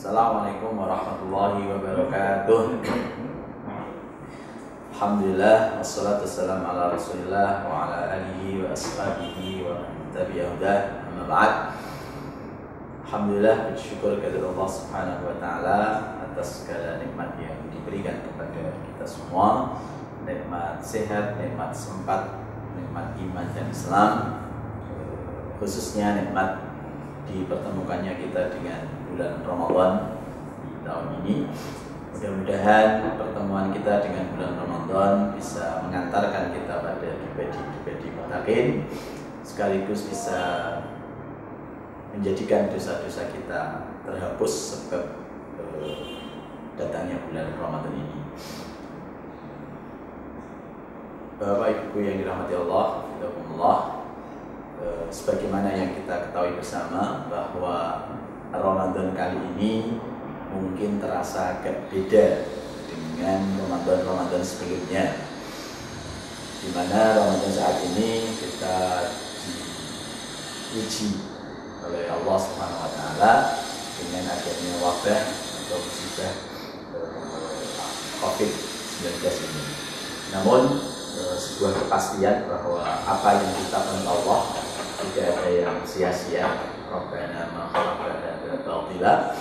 Assalamualaikum warahmatullahi wabarakatuh. Alhamdulillah, wassalatu wassalamu ala rasulillah wa ala alihi wa ashabihi wa man tabi'ahudah, amma ba'd. Alhamdulillah, bersyukur kepada Allah subhanahu wa ta'ala atas segala nikmat yang diberikan kepada kita semua. Nikmat sehat, nikmat sempat, nikmat iman dan Islam, khususnya nikmat dipertemukannya kita dengan bulan Ramadan di tahun ini. Mudah-mudahan pertemuan kita dengan bulan Ramadan bisa mengantarkan kita pada pribadi-pribadi muttaqin, sekaligus bisa menjadikan dosa-dosa kita terhapus sebab datangnya bulan Ramadan ini. Bapak Ibu yang dirahmati Allah, sebagaimana yang kita ketahui bersama bahwa Ramadan kali ini mungkin terasa agak beda dengan Ramadan sebelumnya, di mana Ramadan saat ini kita diuji oleh Allah Subhanahu wa taala dengan adanya wabah atau musibah COVID-19 ini. Namun sebuah kepastian bahwa apa yang ditetapkan Allah tidak ada yang sia-sia. Rabbana ma khalaqta hadza batila.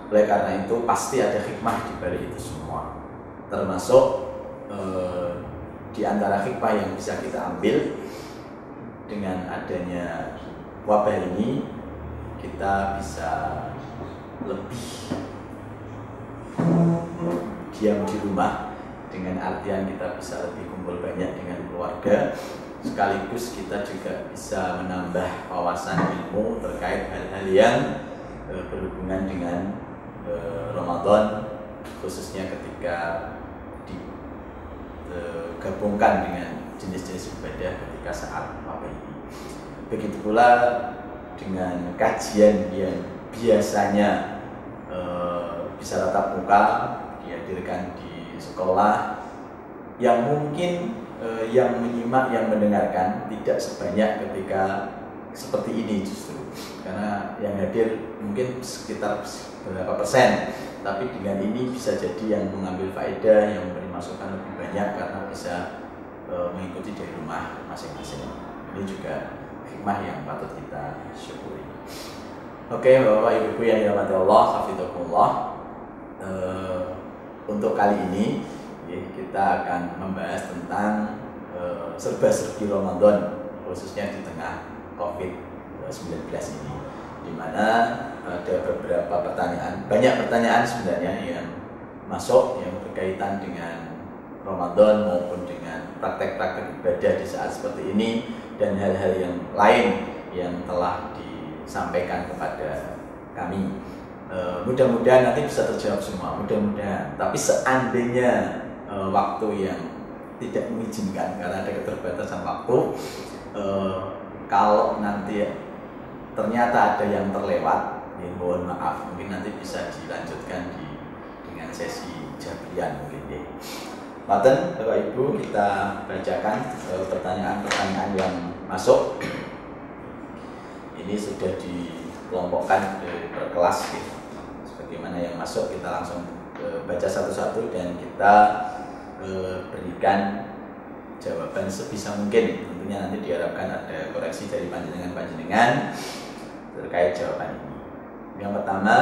Oleh karena itu pasti ada hikmah di balik itu semua. Termasuk di antara hikmah yang bisa kita ambil dengan adanya wabah ini, kita bisa lebih diam di rumah, dengan artian kita bisa lebih kumpul banyak dengan keluarga, sekaligus kita juga bisa menambah wawasan ilmu terkait hal-hal yang berhubungan dengan Ramadan, khususnya ketika digabungkan dengan jenis-jenis ibadah ketika saat wabah ini. Begitu pula dengan kajian yang biasanya bisa tatap muka dihadirkan di sekolah, yang mungkin yang menyimak, yang mendengarkan tidak sebanyak ketika seperti ini justru, karena yang hadir mungkin sekitar berapa persen, tapi dengan ini bisa jadi yang mengambil faedah, yang memberi masukan lebih banyak karena bisa mengikuti dari rumah masing-masing. Ini juga hikmah yang patut kita syukuri. Oke, Bapak Ibu yang dirahmati Allah, hafidzakumullah. Untuk kali ini kita akan membahas tentang serba-serbi Ramadan, khususnya di tengah COVID-19 ini, di mana ada beberapa pertanyaan, banyak pertanyaan sebenarnya yang masuk yang berkaitan dengan Ramadan maupun dengan praktek-praktek ibadah di saat seperti ini, dan hal-hal yang lain yang telah disampaikan kepada kami. Mudah-mudahan nanti bisa terjawab semua, mudah-mudahan. Tapi seandainya waktu yang tidak mengizinkan karena ada keterbatasan waktu, kalau nanti ternyata ada yang terlewat, ya mohon maaf, mungkin nanti bisa dilanjutkan dengan sesi jabrian mungkin ya. Bapak Ibu, kita bacakan pertanyaan-pertanyaan yang masuk. Ini sudah dikelompokkan per kelas gitu. Sebagaimana yang masuk kita langsung baca satu-satu dan kita berikan jawaban sebisa mungkin. Tentunya nanti diharapkan ada koreksi dari panjenengan terkait jawaban ini. Yang pertama,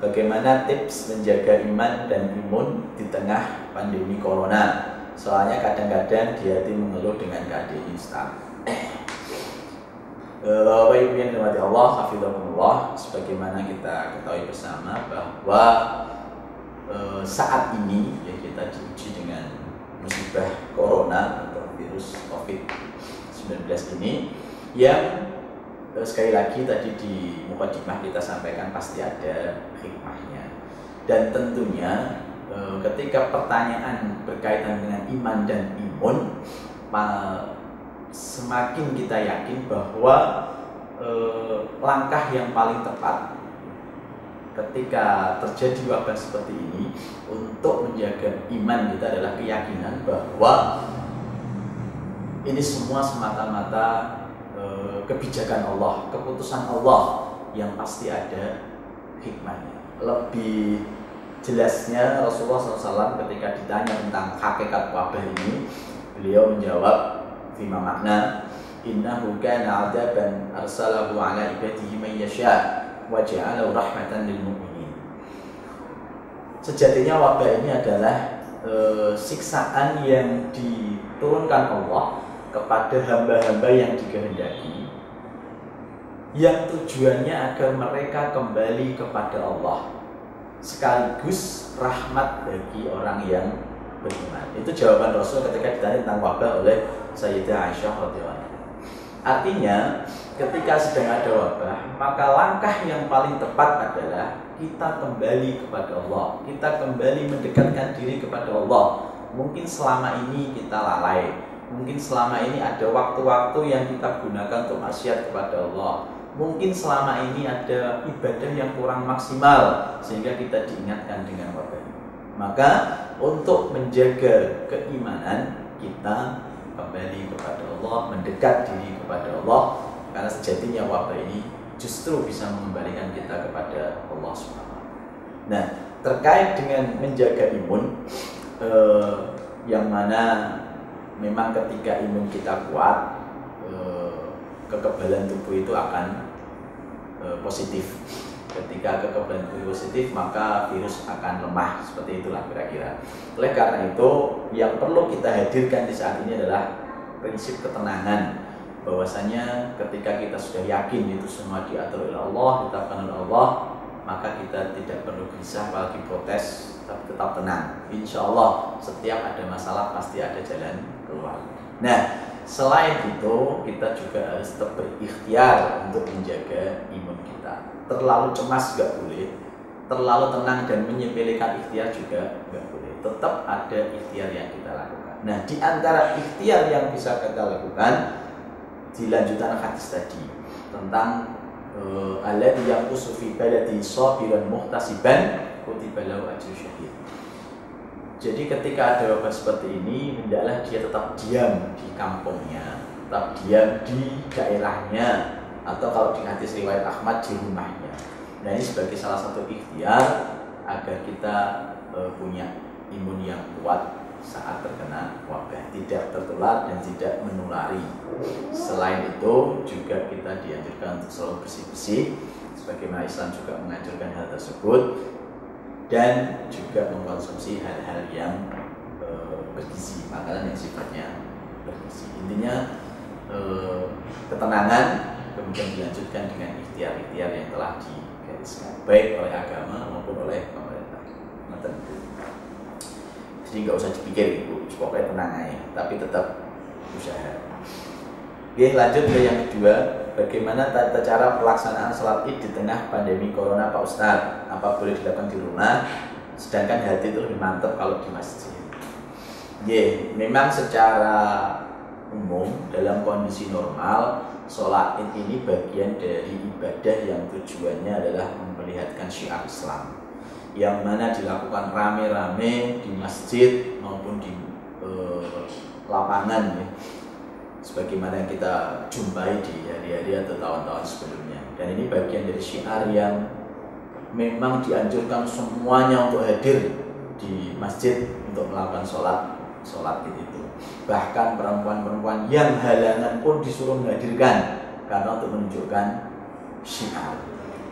bagaimana tips menjaga iman dan imun di tengah pandemi corona? Soalnya kadang-kadang di hati mengeluh dengan keadaan instan. Bapak Ibu yang dirahmati Allah, hafidzakumullah, sebagaimana kita ketahui bersama bahwa saat ini ya kita diuji dengan musibah corona atau virus COVID-19 ini, yang sekali lagi tadi di mukadimah kita sampaikan pasti ada hikmahnya. Dan tentunya ketika pertanyaan berkaitan dengan iman dan imun, semakin kita yakin bahwa langkah yang paling tepat ketika terjadi wabah seperti ini untuk menjaga iman kita adalah keyakinan bahwa ini semua semata-mata kebijakan Allah, keputusan Allah yang pasti ada hikmahnya. lebih jelasnya Rasulullah SAW ketika ditanya tentang hakikat wabah ini, beliau menjawab fima makna innahu kana 'adaban arsalahu 'ala ibadihi man yasha' wa ja'alahu rahmatan lil mu'minin. Sejatinya wabah ini adalah siksaan yang diturunkan Allah kepada hamba-hamba yang dikehendaki, yang tujuannya agar mereka kembali kepada Allah, sekaligus rahmat bagi orang yang beriman. Itu jawaban Rasul ketika ditanya tentang wabah oleh Sayyidah Aisyah radhiyallahu anha. Artinya, ketika sedang ada wabah, maka langkah yang paling tepat adalah kita kembali kepada Allah, kita kembali mendekatkan diri kepada Allah. Mungkin selama ini kita lalai, mungkin selama ini ada waktu-waktu yang kita gunakan untuk maksiat kepada Allah, mungkin selama ini ada ibadah yang kurang maksimal sehingga kita diingatkan dengan wabah ini. Maka untuk menjaga keimanan kita kembali kepada Allah, mendekat diri kepada Allah, karena sejatinya wabah ini justru bisa mengembalikan kita kepada Allah SWT. Nah, terkait dengan menjaga imun, yang mana memang ketika imun kita kuat, kekebalan tubuh itu akan positif. Ketika kekebalan tubuh positif, maka virus akan lemah. Seperti itulah kira-kira. Oleh karena itu, yang perlu kita hadirkan di saat ini adalah prinsip ketenangan. Bahwasanya ketika kita sudah yakin itu semua diatur oleh Allah, ditetapkan oleh Allah, maka kita tidak perlu gelisah apalagi protes, tapi tetap tenang. Insya Allah setiap ada masalah pasti ada jalan keluar. Nah, selain itu kita juga harus tetap berikhtiar untuk menjaga imun kita. Terlalu cemas gak boleh, terlalu tenang dan menyepelekan ikhtiar juga gak boleh. Tetap ada ikhtiar yang kita lakukan. Nah, di antara ikhtiar yang bisa kita lakukan di lanjutan hadis tadi tentang alladzi yaqusu fi baladi sabiran muhtasiban kutiba lahu ajru syahid. Jadi ketika ada wabah seperti ini, hendaklah dia tetap diam di kampungnya, tetap diam di daerahnya, atau kalau di hadis riwayat Ahmad di rumahnya. Nah, ini sebagai salah satu ikhtiar agar kita punya imun yang kuat saat terkena wabah, tidak tertular dan tidak menulari. Selain itu juga kita dianjurkan untuk selalu bersih-bersih, sebagaimana Islam juga menganjurkan hal tersebut, dan juga mengkonsumsi hal-hal yang bergizi, makanan yang sifatnya bergizi. Intinya ketenangan, kemudian dilanjutkan dengan ikhtiar-ikhtiar yang telah digariskan baik oleh agama maupun oleh pemerintah. Jadi nggak usah dipikir ibu, pokoknya tenang aja, tapi tetap usaha. Oke, lanjut ke yang kedua, bagaimana tata cara pelaksanaan sholat id di tengah pandemi corona Pak Ustadz? Apa boleh dilakukan di rumah? Sedangkan hati itu lebih mantap kalau di masjid. Memang secara umum dalam kondisi normal sholat id ini bagian dari ibadah yang tujuannya adalah memperlihatkan syiar Islam, yang mana dilakukan rame-rame di masjid maupun di lapangan, ya, sebagaimana yang kita jumpai di hari-hari atau tahun-tahun sebelumnya. Dan ini bagian dari syiar yang memang dianjurkan semuanya untuk hadir di masjid untuk melakukan sholat itu. Bahkan perempuan-perempuan yang halangan pun disuruh menghadirkan karena untuk menunjukkan syiar.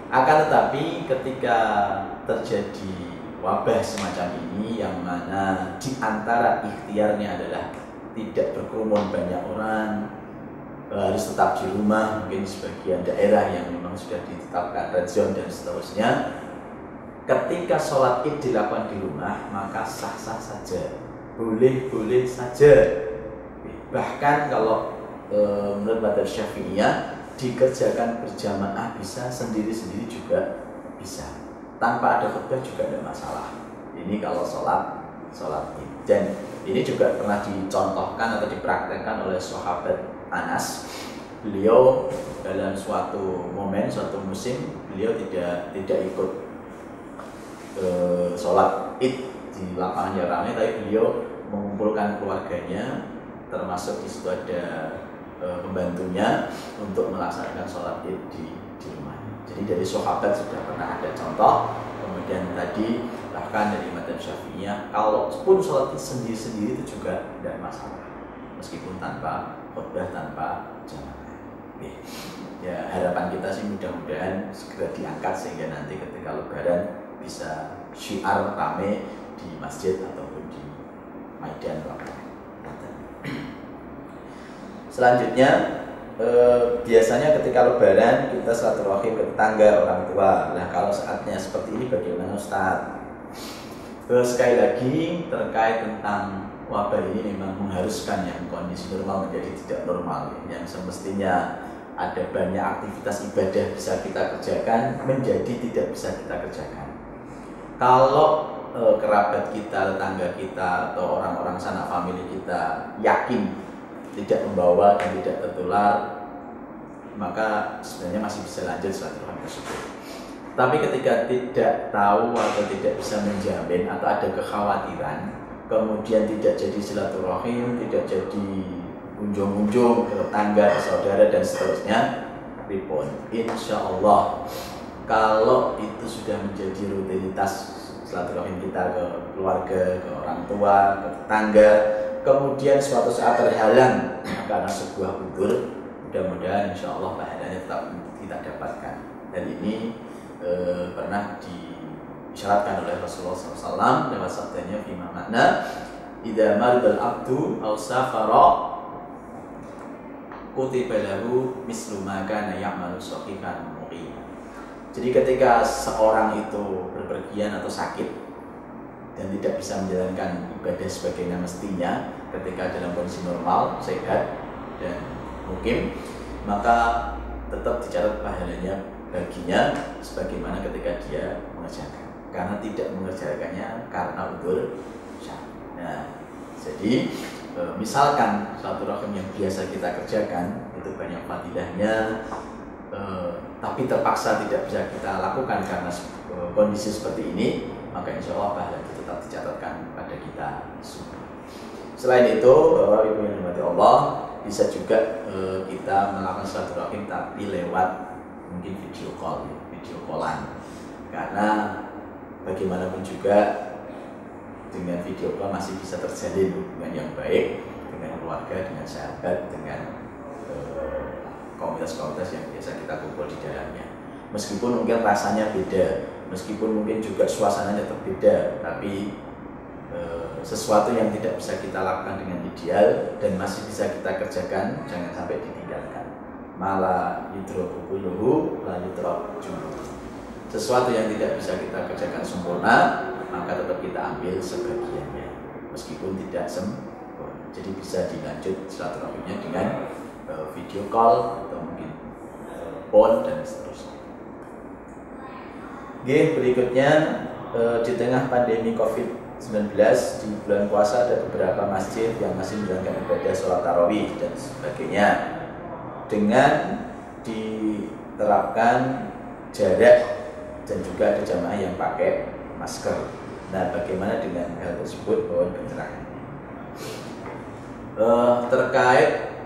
Akan tetapi ketika terjadi wabah semacam ini, yang mana di antara ikhtiarnya adalah tidak berkerumun banyak orang, harus tetap di rumah, mungkin sebagian daerah yang memang sudah ditetapkan red zone dan seterusnya. Ketika sholat id dilakukan di rumah, maka sah-sah saja, boleh-boleh saja. Bahkan kalau menurut madzhab Syafi'iyah, dikerjakan berjamaah bisa, sendiri-sendiri juga bisa, tanpa ada khutbah juga tidak masalah. Ini kalau sholat id. Dan ini juga pernah dicontohkan atau dipraktekkan oleh sahabat Anas. Beliau dalam suatu momen, suatu musim, beliau tidak ikut sholat id di lapangan yang ramai, tapi beliau mengumpulkan keluarganya, termasuk di situ ada pembantunya, untuk melaksanakan sholat id di rumahnya. Jadi dari sahabat sudah pernah ada contoh Kemudian tadi bahkan dari madzhab Syafi'iyah, kalau pun sholat sendiri-sendiri itu juga tidak masalah, meskipun tanpa khutbah, tanpa jamaah. Ya harapan kita sih mudah-mudahan segera diangkat sehingga nanti ketika Lebaran bisa syiar rame di masjid ataupun di maidan lapangan. Selanjutnya biasanya ketika Lebaran kita silaturahim ke tetangga, orang tua. Nah kalau saatnya seperti ini bagaimana Ustaz? Sekali lagi terkait tentang wabah ini memang mengharuskan yang kondisi normal menjadi tidak normal, yang semestinya ada banyak aktivitas ibadah bisa kita kerjakan menjadi tidak bisa kita kerjakan. Kalau kerabat kita, tetangga kita, atau orang-orang sanak famili kita yakin tidak membawa dan tidak tertular, maka sebenarnya masih bisa lanjut silaturahmi tersebut. Tapi ketika tidak tahu atau tidak bisa menjamin atau ada kekhawatiran, kemudian tidak jadi silaturahim, tidak jadi kunjung-kunjung ke tetangga, ke saudara dan seterusnya, ripon. Insya Allah kalau itu sudah menjadi rutinitas silaturahim kita ke keluarga, ke orang tua, ke tetangga, kemudian suatu saat terhalang karena sebuah udzur, mudah-mudahan insya Allah pahalanya tetap kita dapatkan. Dan ini pernah disyaratkan oleh Rasulullah SAW lewat sabdanya fima makna idza maridal abdu aw safara kutiba lahu mislu ma kana ya'malu shahihan muqim. Jadi ketika seorang itu berpergian atau sakit dan tidak bisa menjalankan ibadah sebagaimana mestinya ketika dalam kondisi normal, sehat dan mukim, maka tetap dicatat pahalanya baginya sebagaimana ketika dia mengerjakan, karena tidak mengerjakannya karena udzur syar'i. Nah, jadi misalkan silaturahim yang biasa kita kerjakan itu banyak fadilahnya, tapi terpaksa tidak bisa kita lakukan karena kondisi seperti ini, maka insya Allah pahala itu tetap dicatatkan pada kita semua. Selain itu, Ibu yang dirahmati Allah, bisa juga kita melakukan silaturahim tapi lewat mungkin video call, video callan, karena bagaimanapun juga dengan video call masih bisa terjalin hubungan yang baik dengan keluarga, dengan sahabat, dengan komunitas-komunitas yang biasa kita kumpul di dalamnya. Meskipun mungkin rasanya beda, meskipun mungkin juga suasananya berbeda, tapi sesuatu yang tidak bisa kita lakukan dengan ideal dan masih bisa kita kerjakan, jangan sampai ditinggalkan. Mala yudroku kuluhu la yudrok jumluhu. Sesuatu yang tidak bisa kita kerjakan sempurna, maka tetap kita ambil sebagiannya, meskipun tidak sempurna. Jadi bisa dilanjut silaturahimnya dengan video call atau mungkin phone dan seterusnya. Oke, berikutnya di tengah pandemi COVID-19 di bulan puasa ada beberapa masjid yang masih menjalankan ibadah sholat tarawih dan sebagainya dengan diterapkan jarak dan juga ada jamaah yang pakai masker. Nah, bagaimana dengan hal tersebut? Mohon pencerahan. Terkait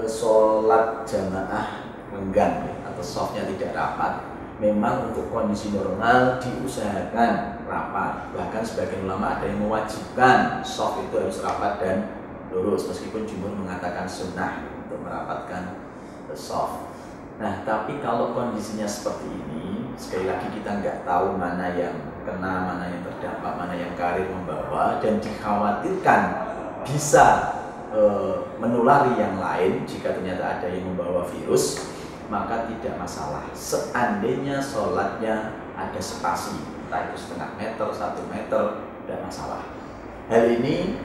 sholat jamaah renggang atau softnya tidak rapat, memang untuk kondisi normal diusahakan rapat. Bahkan sebagian ulama ada yang mewajibkan soft itu harus rapat dan lurus, meskipun jumhur mengatakan sunnah untuk merapatkan soft. Nah, tapi kalau kondisinya seperti ini, sekali lagi kita nggak tahu mana yang kena, mana yang terdampak, mana yang karir membawa, dan dikhawatirkan bisa menulari yang lain. Jika ternyata ada yang membawa virus, maka tidak masalah. Seandainya sholatnya ada spasi, entah itu setengah meter, 1 meter, tidak masalah. Hal ini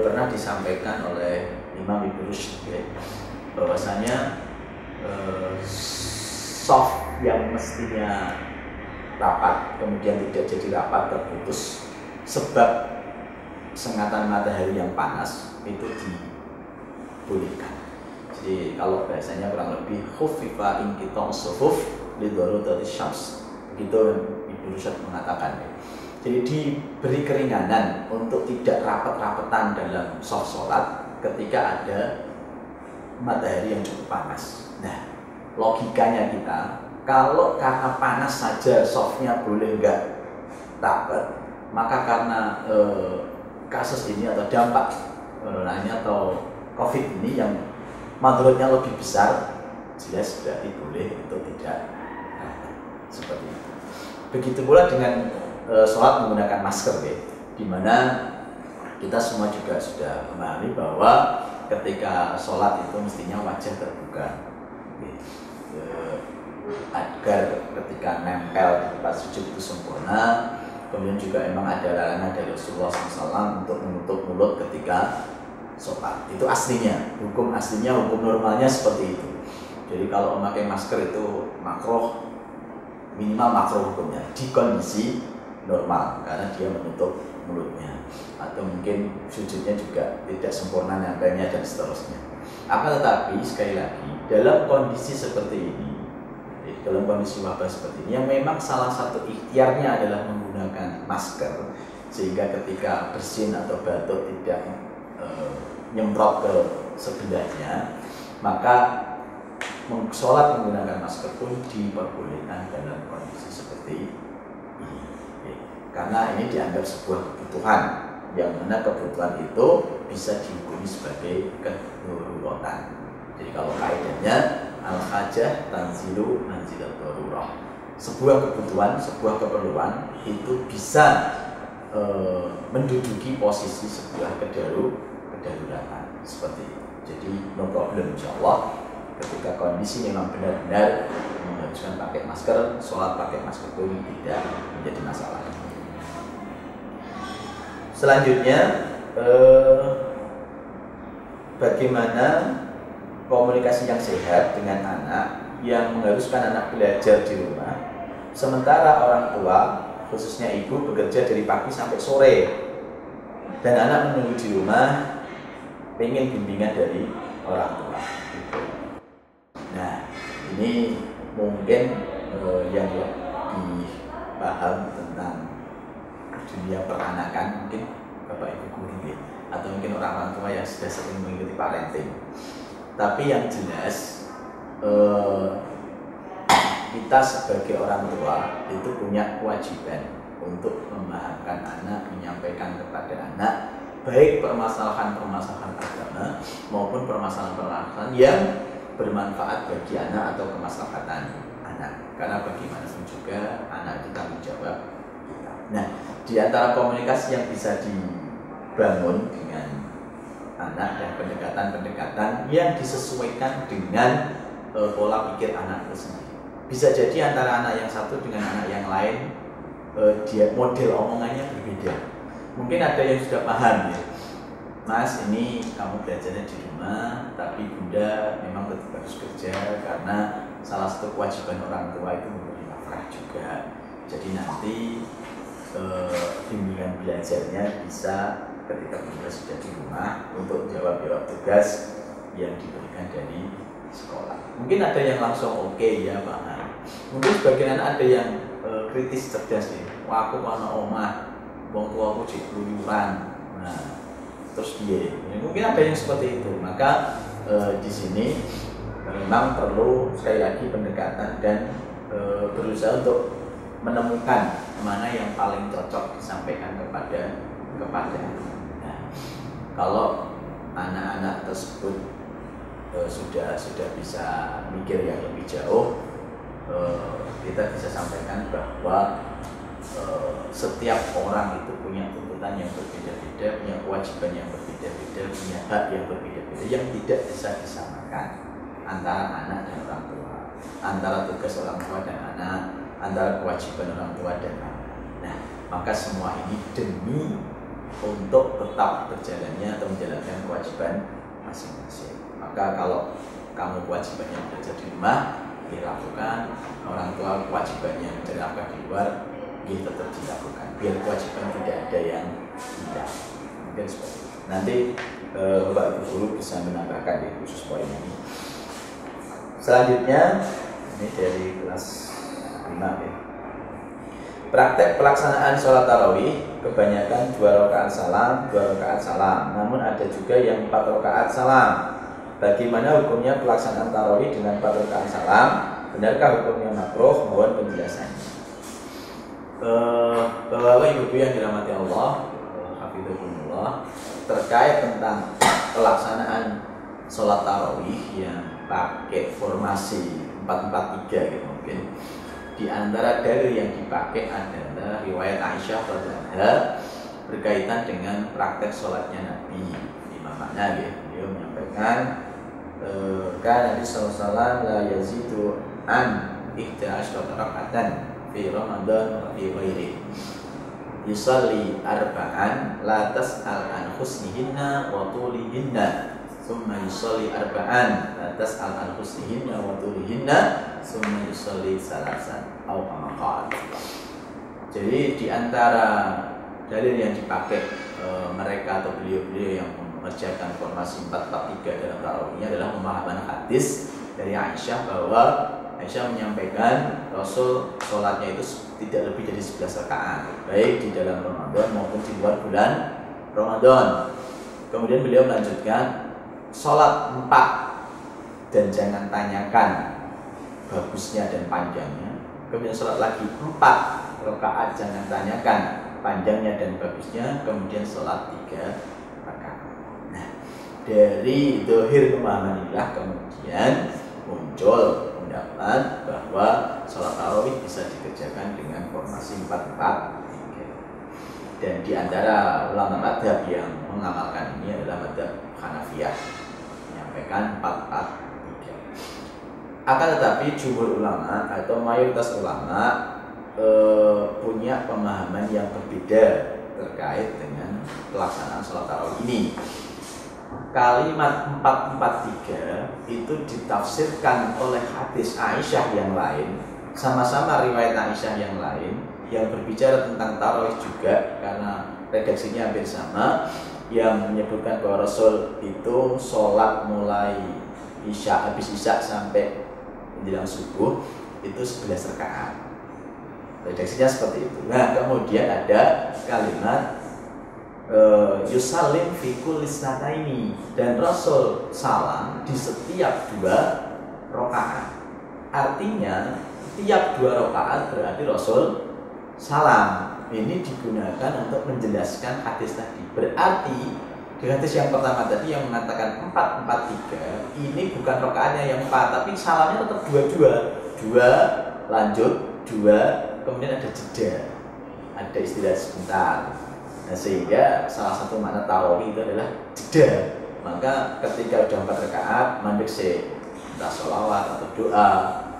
pernah disampaikan oleh Imam Ibnu Rushd, bahwasanya soft yang mestinya rapat kemudian tidak jadi rapat, terputus sebab sengatan matahari yang panas, itu dibolehkan. Jadi kalau bahasanya kurang lebih khufifa inqita' sufuf li darurati syams, begitu Ibnu Rushd mengatakan. Jadi diberi keringanan untuk tidak rapat-rapatan dalam soft sholat ketika ada matahari yang cukup panas. Nah, logikanya kita Kalau karena panas saja softnya boleh nggak dapat, maka karena kasus ini atau dampak lainnya atau COVID ini yang madorotnya lebih besar, jelas berarti boleh untuk tidak seperti itu. Begitu pula dengan sholat menggunakan masker, ya, dimana kita semua juga sudah memahami bahwa ketika sholat itu mestinya wajah terbuka, agar ketika nempel di tempat sujud itu sempurna. Kemudian juga memang ada larangan dari Rasulullah SAW untuk menutup mulut ketika sholat. Itu aslinya, hukum aslinya, hukum normalnya seperti itu. Jadi kalau memakai masker itu makruh, minimal makruh hukumnya di kondisi normal karena dia menutup mulutnya, atau mungkin sujudnya juga tidak sempurna nempelnya dan seterusnya. Akan tetapi sekali lagi dalam kondisi seperti ini, dalam kondisi wabah seperti ini, yang memang salah satu ikhtiarnya adalah menggunakan masker, sehingga ketika bersin atau batuk tidak nyemprot ke sebelahnya, maka sholat menggunakan masker pun diperbolehkan dalam kondisi seperti ini. Karena ini dianggap sebuah kebutuhan, yang mana kebutuhan itu bisa dihukumi sebagai kedururatan. Jadi kalau kaidahnya al-hajah tanzilu manzilat darurah. Sebuah kebutuhan, sebuah keperluan itu bisa menduduki posisi sebuah kedururatan seperti itu. Jadi no problem, insyaallah. Ketika kondisi memang benar-benar mengharuskan pakai masker, sholat pakai masker pun tidak menjadi masalah. Selanjutnya, bagaimana komunikasi yang sehat dengan anak yang mengharuskan anak belajar di rumah, sementara orang tua, khususnya ibu, bekerja dari pagi sampai sore, dan anak menunggu di rumah, pengen bimbingan dari orang tua. Nah, ini mungkin yang lebih paham tentang dunia peranakan mungkin bapak ibu guru, atau mungkin orang tua yang sudah sering mengikuti parenting. Tapi yang jelas kita sebagai orang tua itu punya kewajiban untuk memahamkan anak, menyampaikan kepada anak baik permasalahan-permasalahan agama maupun permasalahan-permasalahan yang bermanfaat bagi anak atau kemaslahatan anak. Karena bagaimanapun juga anak itu tanggung jawab kita. Nah, di antara komunikasi yang bisa dibangun dengan anak dan pendekatan-pendekatan yang disesuaikan dengan pola pikir anak itu sendiri. Bisa jadi antara anak yang satu dengan anak yang lain dia model omongannya berbeda. Mungkin ada yang sudah paham, ya, Mas, ini kamu belajarnya di rumah, tapi bunda memang tetap harus kerja karena salah satu kewajiban orang tua itu memberi nafkah juga. Jadi nanti bimbingan belajarnya bisa ketika bunda sudah di rumah untuk jawab tugas yang diberikan dari sekolah. Mungkin ada yang langsung oke, ya paham. Mungkin sebagian anak ada yang kritis cerdas, nih. Wah, aku mau omah, wong tua aku jadi keluyuran. Nah, terus dia, mungkin ada yang seperti itu. Maka di sini memang perlu sekali lagi pendekatan dan berusaha untuk menemukan mana yang paling cocok disampaikan kepada. Nah, kalau anak-anak tersebut sudah bisa mikir yang lebih jauh, kita bisa sampaikan bahwa setiap orang itu punya tuntutan yang berbeda-beda, punya kewajiban yang berbeda-beda, punya hak yang berbeda-beda yang tidak bisa disamakan antara anak dan orang tua, antara tugas orang tua dan anak, antara kewajiban orang tua dan anak. Nah, maka semua ini demi untuk tetap berjalannya atau menjalankan kewajiban masing-masing. Maka kalau kamu kewajibannya belajar di rumah, dilakukan. Orang tua kewajibannya mencari nafkah di luar, tetap dilakukan. Biar kewajiban tidak ada yang tidak. Mungkin seperti itu. Nanti Bapak Ibu Guru bisa menambahkan di khusus poin ini. Selanjutnya, ini dari kelas 5, ya. Praktek pelaksanaan sholat tarawih kebanyakan 2 rakaat salam, 2 rakaat salam. Namun ada juga yang 4 rakaat salam. Bagaimana hukumnya pelaksanaan tarawih dengan 4 rakaat salam? benarkah hukumnya makruh? Mohon penjelasannya. Bapak Ibu yang dirahmati Allah, hafizahumullah, terkait tentang pelaksanaan sholat tarawih yang pakai formasi 4-4-3 gitu mungkin. Di antara dalil yang dipakai adalah riwayat Aisyah radhiyallahu anha berkaitan dengan praktek sholatnya Nabi. Di mana ya, beliau menyampaikan kan Nabi SAW la yazidu an 11 raka'atan fi Ramadan wa fi ghairi yusalli arba'an la tas'al an husnihinna wa tulihinna summa yusalli arba'an la tas'al an husnihinna wa tulihinna summa yusalli salasan au kama qala. Jadi di antara dalil yang dipakai mereka atau beliau-beliau yang mengerjakan formasi 4-4-3 dalam tarawihnya adalah pemahaman hadis dari Aisyah bahwa Aisyah menyampaikan Rasul sholatnya itu tidak lebih dari 11 rakaat, baik di dalam Ramadan maupun di luar bulan Ramadan. Kemudian beliau melanjutkan sholat 4 dan jangan tanyakan bagusnya dan panjangnya. Kemudian sholat lagi 4 rakaat, jangan tanyakan panjangnya dan bagusnya. Kemudian sholat 3 rakaat. Nah, dari dohir pemahaman inilah kemudian muncul pendapat bahwa sholat tarawih bisa dikerjakan dengan formasi 4-4-3. Dan di antara ulama madhab yang mengamalkan ini adalah madhab Hanafiyah, menyampaikan 4-4-3. Akan tetapi jumhur ulama atau mayoritas ulama punya pemahaman yang berbeda terkait dengan pelaksanaan sholat tarawih ini. Kalimat 4-4-3 itu ditafsirkan oleh hadis Aisyah yang lain, sama-sama riwayat Aisyah yang lain yang berbicara tentang tarawih juga, karena redaksinya hampir sama, yang menyebutkan bahwa Rasul itu sholat mulai isya, habis isya sampai menjelang subuh itu 11 rakaat. Redaksinya seperti itu. Nah, kemudian ada kalimat yusallim fi kulli sanataini, dan Rasul salam di setiap 2 rakaat. Artinya tiap 2 rakaat berarti Rasul salam. Ini digunakan untuk menjelaskan hadis tadi. Berarti di hadis yang pertama tadi yang mengatakan 4-4-3, ini bukan rakaatnya yang 4, tapi salamnya tetap 2 lanjut 2, kemudian ada jeda, ada istirahat sebentar. Nah, sehingga salah satu makna tarawih itu adalah jeda. Maka ketika udah 4 rakaat, mandek entah sholawat atau doa,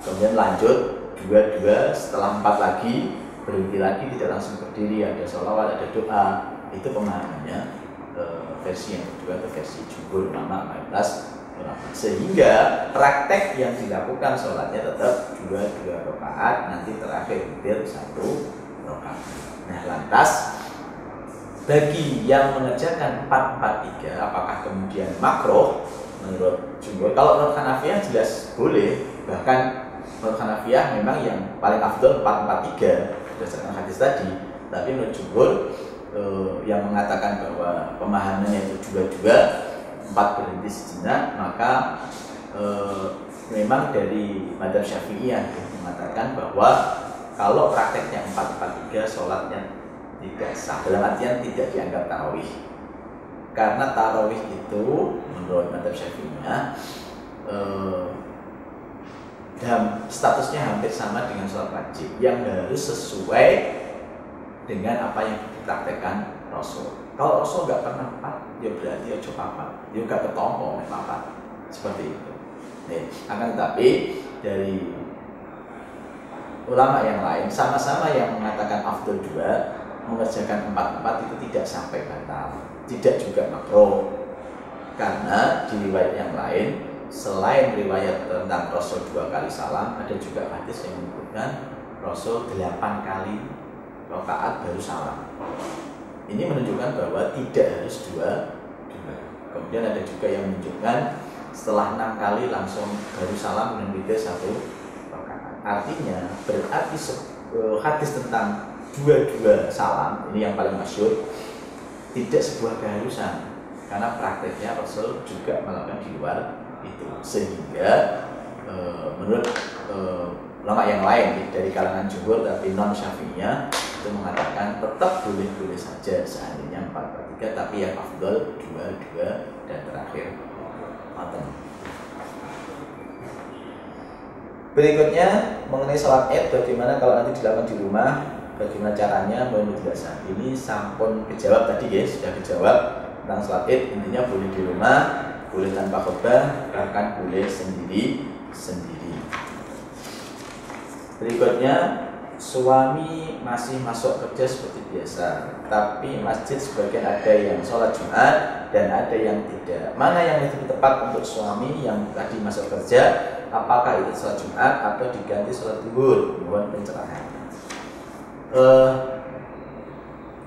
kemudian lanjut 2, setelah 4 lagi berhenti lagi, tidak langsung berdiri, ada sholawat, ada doa. Itu pemahamannya versi yang kedua atau versi jumhur ulama mayoritas ulama. Sehingga praktek yang dilakukan sholatnya tetap 2 rakaat, nanti terakhir witir 1 rakaat. Nah, lantas bagi yang mengerjakan 4-4-3, apakah kemudian makruh? Menurut jumhur, kalau menurut Hanafiyah jelas boleh. Bahkan menurut Hanafiyah memang yang paling afdol 4-4-3 berdasarkan hadis tadi. Tapi menurut jumhur yang mengatakan bahwa pemahamannya itu 2, 4 berhenti sejenak, maka memang dari madzhab Syafi'iyah mengatakan bahwa kalau prakteknya 4-4-3 sholatnya tidak sah, dalam artian tidak dianggap tarawih. Karena tarawih itu menurut madzhab Syafi'iyah dan statusnya hampir sama dengan sholat wajib yang harus sesuai dengan apa yang dipraktekkan Rasul. Kalau Rasul nggak pernah 4, ya berarti ya coba 4, dia nggak ketompo oleh 4, seperti itu. Akan tetapi dari ulama yang lain sama-sama yang mengatakan afdal 2, mengerjakan 4-4 itu tidak sampai batal, tidak juga makruh. Karena di riwayat yang lain, selain riwayat tentang Rasul 2 kali salam, ada juga hadis yang menyebutkan Rasul 8 kali rakaat baru salam. Ini menunjukkan bahwa tidak harus 2. Kemudian ada juga yang menunjukkan setelah 6 kali langsung baru salam dan witir 1 rakaat. Artinya berarti hadis tentang 2 salam, ini yang paling masyhur, tidak sebuah keharusan, karena prakteknya Rasul juga melakukan di luar itu. Sehingga menurut ulama yang lain dari kalangan jumhur tapi non Syafi'iyah itu mengatakan tetap boleh-boleh saja seandainya 4/3, tapi yang afdal 2/2 dan terakhir matang. Berikutnya mengenai sholat Id, bagaimana kalau nanti dilakukan di rumah, bagaimana caranya, boleh tidak sah. Ini sampun kejawab tadi guys, sudah kejawab tentang sholat Id. Intinya boleh di rumah, boleh tanpa khutbah, bahkan boleh sendiri. Berikutnya, suami masih masuk kerja seperti biasa, tapi masjid sebagian ada yang sholat Jumat dan ada yang tidak. Mana yang lebih tepat untuk suami yang tadi masuk kerja? Apakah itu sholat Jumat atau diganti sholat zuhur? Mohon pencerahan.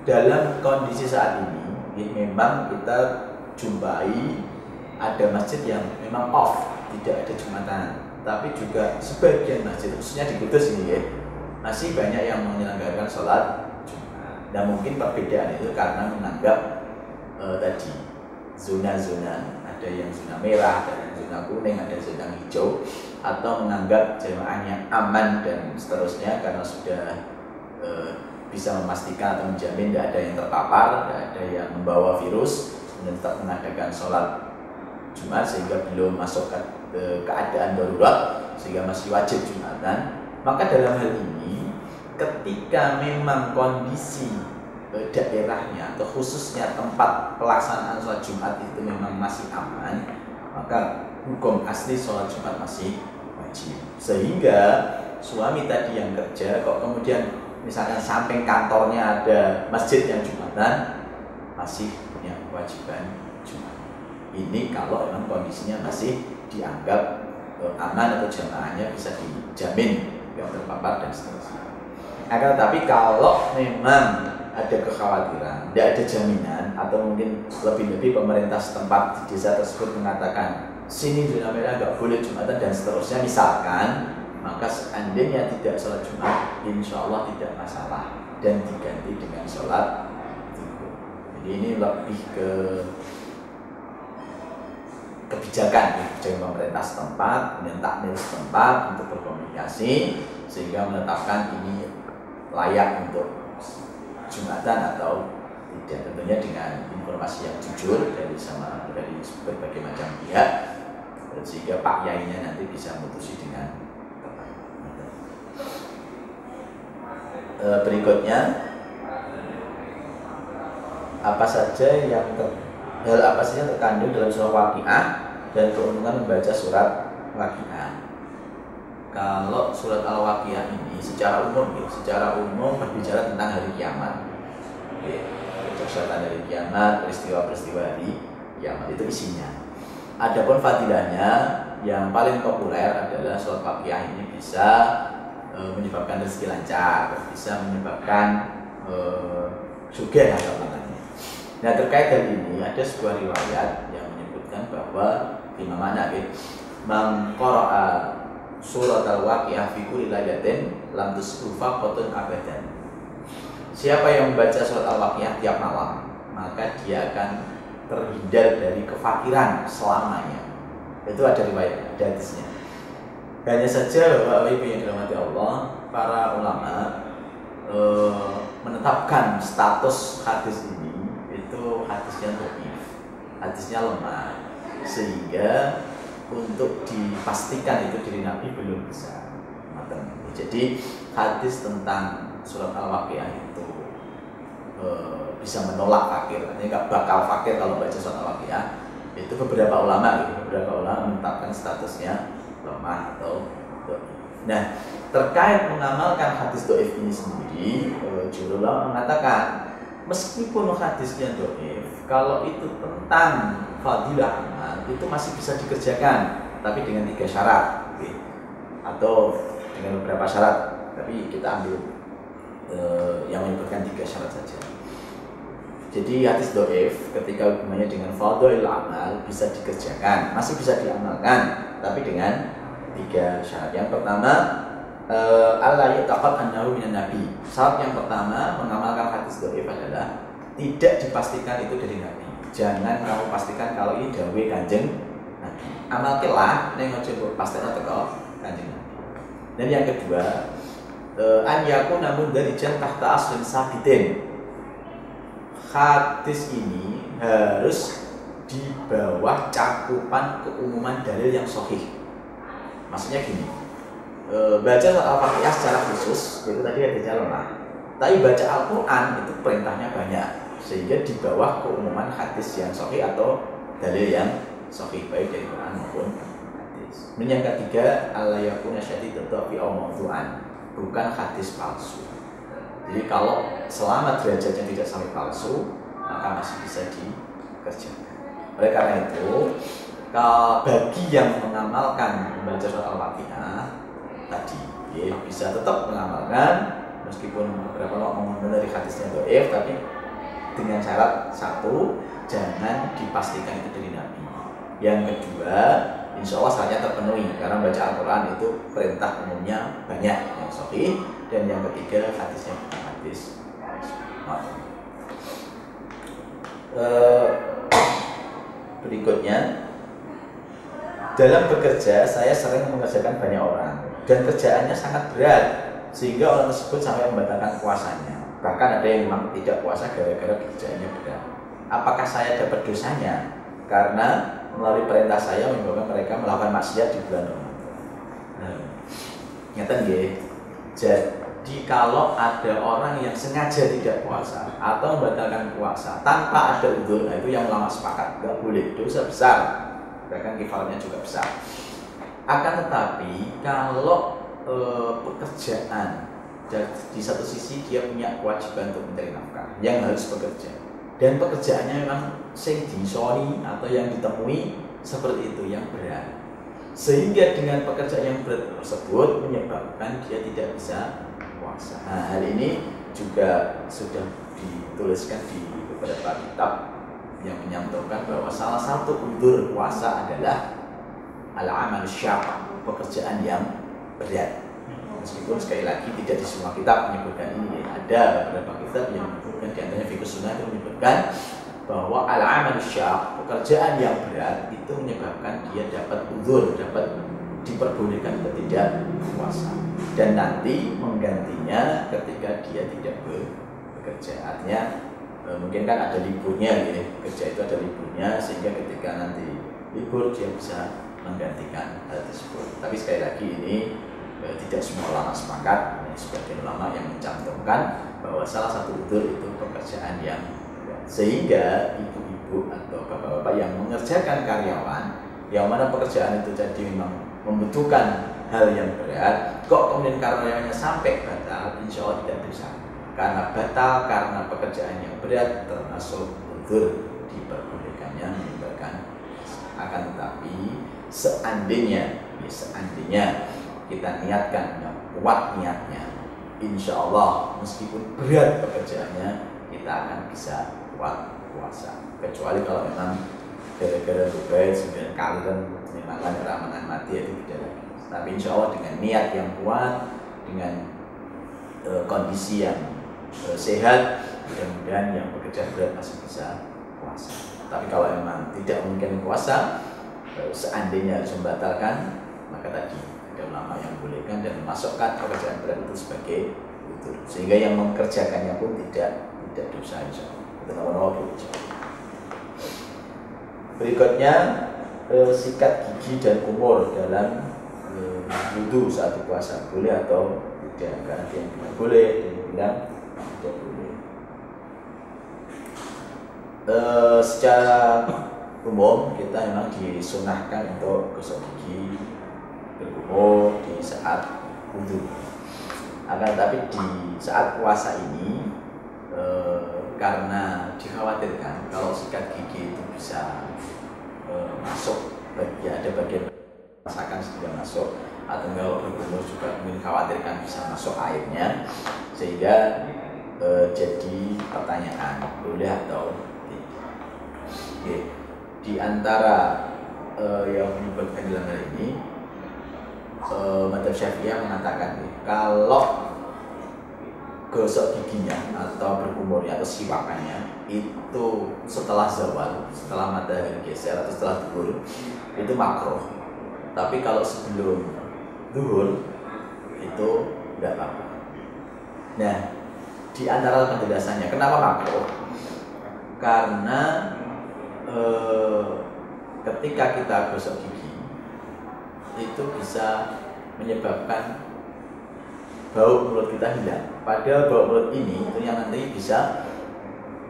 Dalam kondisi saat ini memang kita jumpai ada masjid yang memang off, tidak ada Jumatan. Tapi juga sebagian masjid, khususnya di Kudus ini ya, masih banyak yang menyelenggarakan sholat Jumat. Dan mungkin perbedaan itu karena menganggap tadi zona-zona, ada yang zona merah, ada yang zona kuning, ada zona hijau, atau menganggap jamaahnya aman dan seterusnya karena sudah bisa memastikan atau menjamin tidak ada yang terpapar, tidak ada yang membawa virus, dan tetap mengadakan sholat Jumat sehingga belum masuk ke keadaan darurat sehingga masih wajib Jumatan. Maka dalam hal ini ketika memang kondisi daerahnya atau khususnya tempat pelaksanaan sholat Jumat itu memang masih aman, maka hukum asli sholat Jumat masih wajib. Sehingga suami tadi yang kerja kok kemudian misalnya samping kantornya ada masjid yang Jumatan, masih punya kewajiban Jumat. Ini kalau memang kondisinya masih dianggap aman atau jamaahnya bisa dijamin yang terpapar dan seterusnya. Akan tetapi kalau memang ada kekhawatiran, tidak ada jaminan, atau mungkin lebih-lebih pemerintah setempat di desa tersebut mengatakan sini zona merah nggak boleh Jumatan dan seterusnya misalkan, maka seandainya tidak sholat Jumat, insya Allah tidak masalah dan diganti dengan sholat zuhur. Jadi ini lebih ke kebijakan pemerintah setempat, kemudian takmir setempat untuk berkomunikasi sehingga menetapkan ini layak untuk Jumatan atau tidak, tentunya dengan informasi yang jujur dari berbagai macam pihak sehingga Pak Yainya nanti bisa memutusi dengan tepat. Berikutnya, apa saja yang hal apa saja terkandung dalam surah Waqiah dan keuntungan membaca surat Waqiah. Kalau surat Al-Waqiah ini secara umum berbicara tentang hari kiamat. Persyaratan hari kiamat, peristiwa-peristiwa hari kiamat itu isinya. Adapun fadilahnya yang paling populer adalah surat Waqiah ini bisa menyebabkan rezeki lancar, bisa menyebabkan sugih atau katanya. Nah, terkait hal ini ada sebuah riwayat yang menyebutkan bahwa lima makna man qara'a surat al-Waqiah fi kulli lailatin lam tusrufa qatun abadan. Siapa yang membaca surat al-Waqiah tiap malam, maka dia akan terhindar dari kefakiran selamanya. Itu ada riwayat hadisnya. Hanya saja Bapak Ibu yang dirahmati Allah, para ulama menetapkan status hadis ini itu hadisnya dhaif, hadisnya lemah, sehingga untuk dipastikan itu dari Nabi belum bisa. Jadi hadis tentang surat Al-Waqiah itu bisa menolak fakir, artinya nggak bakal fakir kalau baca surat Al-Waqiah. Itu beberapa ulama menetapkan statusnya lemah atau dhaif. Nah, terkait mengamalkan hadis dhaif ini sendiri, jumhur ulama mengatakan meskipun hadisnya dhaif, kalau itu tentang fadilah amal itu masih bisa dikerjakan, tapi dengan 3 syarat, atau dengan beberapa syarat. Tapi kita ambil yang menyebutkan 3 syarat saja. Jadi hadis dhaif ketika hubungannya dengan fadhil amal bisa dikerjakan, masih bisa diamalkan, tapi dengan 3 syarat. Yang pertama, Allah yataqad annahu minan nabi. Syarat yang pertama mengamalkan hadis dhaif adalah tidak dipastikan itu dari Nabi. Jangan kamu pastikan kalau ini dawuh Kanjeng Nabi. Amalkelah ning aja mbok pastikan teko Kanjeng Nabi. Dan yang kedua, an yakuna mundarijan tahta aslin sabitin. Hadis ini harus di bawah cakupan keumuman dalil yang sahih. Maksudnya gini, baca surat Al-Fatihah secara khusus itu tadi ada lemah, tapi baca Al-Quran itu perintahnya banyak, sehingga di bawah keumuman hadis yang sahih atau dalil yang sahih baik dari Quran maupun hadis. Dan yang ketiga, alla yakuna syadidatu fi mawdu'an, bukan hadis palsu. Jadi kalau selama derajatnya tidak sampai palsu, maka masih bisa dikerjakan. Oleh karena itu, bagi yang mengamalkan membaca surat Al-Fatihah tadi, ya, bisa tetap mengamalkan meskipun beberapa orang dari hadisnya dhaif, tapi dengan syarat satu, jangan dipastikan itu dari Nabi. Yang kedua, insya Allah syaratnya terpenuhi karena baca Al-Quran itu perintah umumnya banyak yang sahih. Dan yang ketiga, hadisnya bukan hadis. Berikutnya, dalam bekerja saya sering mengerjakan banyak orang dan kerjaannya sangat berat sehingga orang tersebut sampai membatalkan puasanya. Bahkan ada yang memang tidak puasa gara-gara kerjaannya berat. Apakah saya dapat dosanya karena melalui perintah saya menyebabkan mereka melakukan maksiat di bulan Ramadan? Nyata nggih. Jadi kalau ada orang yang sengaja tidak puasa atau membatalkan puasa tanpa ada udzur, nah itu yang ulama sepakat nggak boleh, dosa besar, bahkan kifaratnya juga besar. Akan tetapi kalau pekerjaan, di satu sisi dia punya kewajiban untuk mencari nafkah yang harus bekerja, dan pekerjaannya memang sing disoni atau yang ditemui seperti itu yang berat, sehingga dengan pekerjaan yang berat tersebut menyebabkan dia tidak bisa puasa. Nah, hal ini juga sudah dituliskan di beberapa kitab yang menyantumkan bahwa salah satu udzur puasa adalah al-amal syaq, pekerjaan yang berat. Meskipun sekali lagi tidak di semua kitab menyebutkan ini, ada beberapa kitab yang menyebutkan, di antaranya Fiqh Sunnah itu menyebutkan bahwa al-amal syaq, pekerjaan yang berat itu menyebabkan dia dapat udzur, dapat diperbolehkan untuk tidak puasa, dan nanti menggantinya ketika dia tidak bekerja. Artinya mungkin kan ada liburnya, gitu. Kerja itu ada liburnya, sehingga ketika nanti libur dia bisa menggantikan hal tersebut. Tapi sekali lagi ini tidak semua ulama sepakat. Sebagian ulama yang mencantumkan bahwa salah satu udzur itu pekerjaan yang berat, sehingga ibu-ibu atau bapak-bapak yang mengerjakan karyawan yang mana pekerjaan itu jadi memang membutuhkan hal yang berat, kok kemudian karyawannya sampai batal, insya Allah tidak bisa. Karena batal karena pekerjaan yang berat termasuk udzur diperbolehkannya meninggalkan. Akan tetapi seandainya kita niatkan yang kuat niatnya, insya Allah meskipun berat pekerjaannya kita akan bisa kuat puasa. Kecuali kalau memang gara-gara tugas kemudian kalian menyemangkan keramangan mati, itu tidak lagi. Tapi insya Allah dengan niat yang kuat, dengan kondisi yang sehat, mudah-mudahan yang bekerja berat masih bisa puasa. Tapi kalau memang tidak mungkin puasa, seandainya harus membatalkan, maka tadi ada ulama yang bolehkan dan memasukkan pekerjaan berat itu sebagai udzur, sehingga yang mengerjakannya pun tidak dosa, insya Allah. Berikutnya, sikat gigi dan kumur dalam wudhu saat puasa, boleh atau tidak? Karena ada yang bilang boleh, ada yang bilang tidak boleh. Secara umum kita memang disunahkan untuk gosok gigi, berkumur di saat wudhu. Akan tetapi di saat puasa ini, karena dikhawatirkan kalau sikat gigi itu bisa masuk, ada bagian masakan sudah masuk, atau kalau berkumur juga mungkin khawatirkan bisa masuk airnya, sehingga jadi pertanyaan boleh atau tidak. Oke. Di antara yang menyebutkan dalam hal ini, Madzhab Syafi'iyah mengatakan kalau gosok giginya atau berkumurnya atau siwakannya itu setelah zawal, setelah matahari geser atau setelah zuhur, itu makruh. Tapi kalau sebelum zuhur itu nggak apa-apa. Nah, di antara penjelasannya kenapa makruh? Karena ketika kita gosok gigi itu bisa menyebabkan bau mulut kita hilang. Padahal bau mulut ini itu yang nanti bisa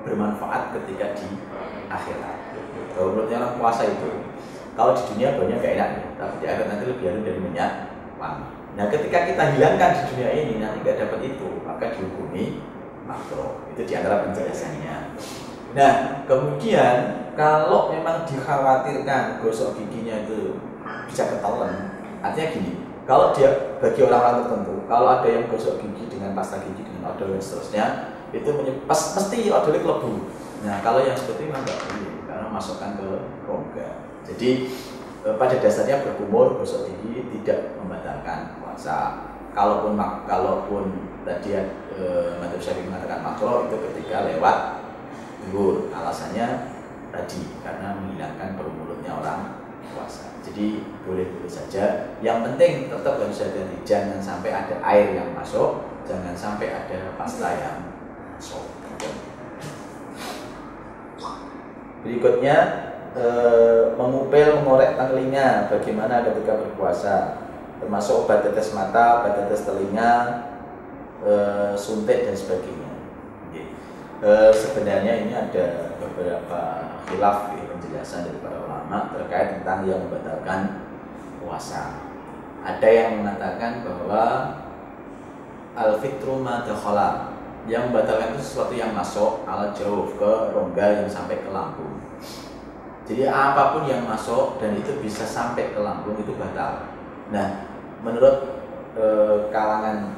bermanfaat ketika di akhirat. Bau mulutnya orang puasa itu, kalau di dunia baunya gak enak, tapi di akhirat nanti lebih harum dari minyak wangi. Nah, ketika kita hilangkan di dunia ini nanti gak dapat itu, maka dihukumi makruh. Itu di antara penjelasannya. Nah, kemudian kalau memang dikhawatirkan gosok giginya itu bisa ketahuan, artinya gini, kalau dia bagi orang-orang tertentu, kalau ada yang gosok gigi dengan pasta gigi dengan odol dan seterusnya, itu mesti odolnya kelebu. Nah, kalau yang seperti itu nggak boleh karena masukkan ke rongga. Jadi pada dasarnya berkumur gosok gigi tidak membatalkan puasa. Kalaupun tadi Madzhab Syafi'i mengatakan makruh itu ketika lewat duhur, alasannya tadi karena menghilangkan bau mulutnya orang puasa. Jadi boleh-boleh saja. Yang penting tetap harus hati-hati, jangan sampai ada air yang masuk, jangan sampai ada pasta yang masuk. Berikutnya mengupil, mengorek telinga bagaimana ketika berpuasa, termasuk obat tetes mata, obat tetes telinga, suntik dan sebagainya. Sebenarnya ini ada beberapa khilaf penjelasan dari para ulama terkait tentang yang membatalkan puasa. Ada yang mengatakan bahwa al-fitru ma dakhala, yang membatalkan itu sesuatu yang masuk ala jauh ke rongga yang sampai ke lambung. Jadi apapun yang masuk dan itu bisa sampai ke lambung itu batal. Nah, menurut kalangan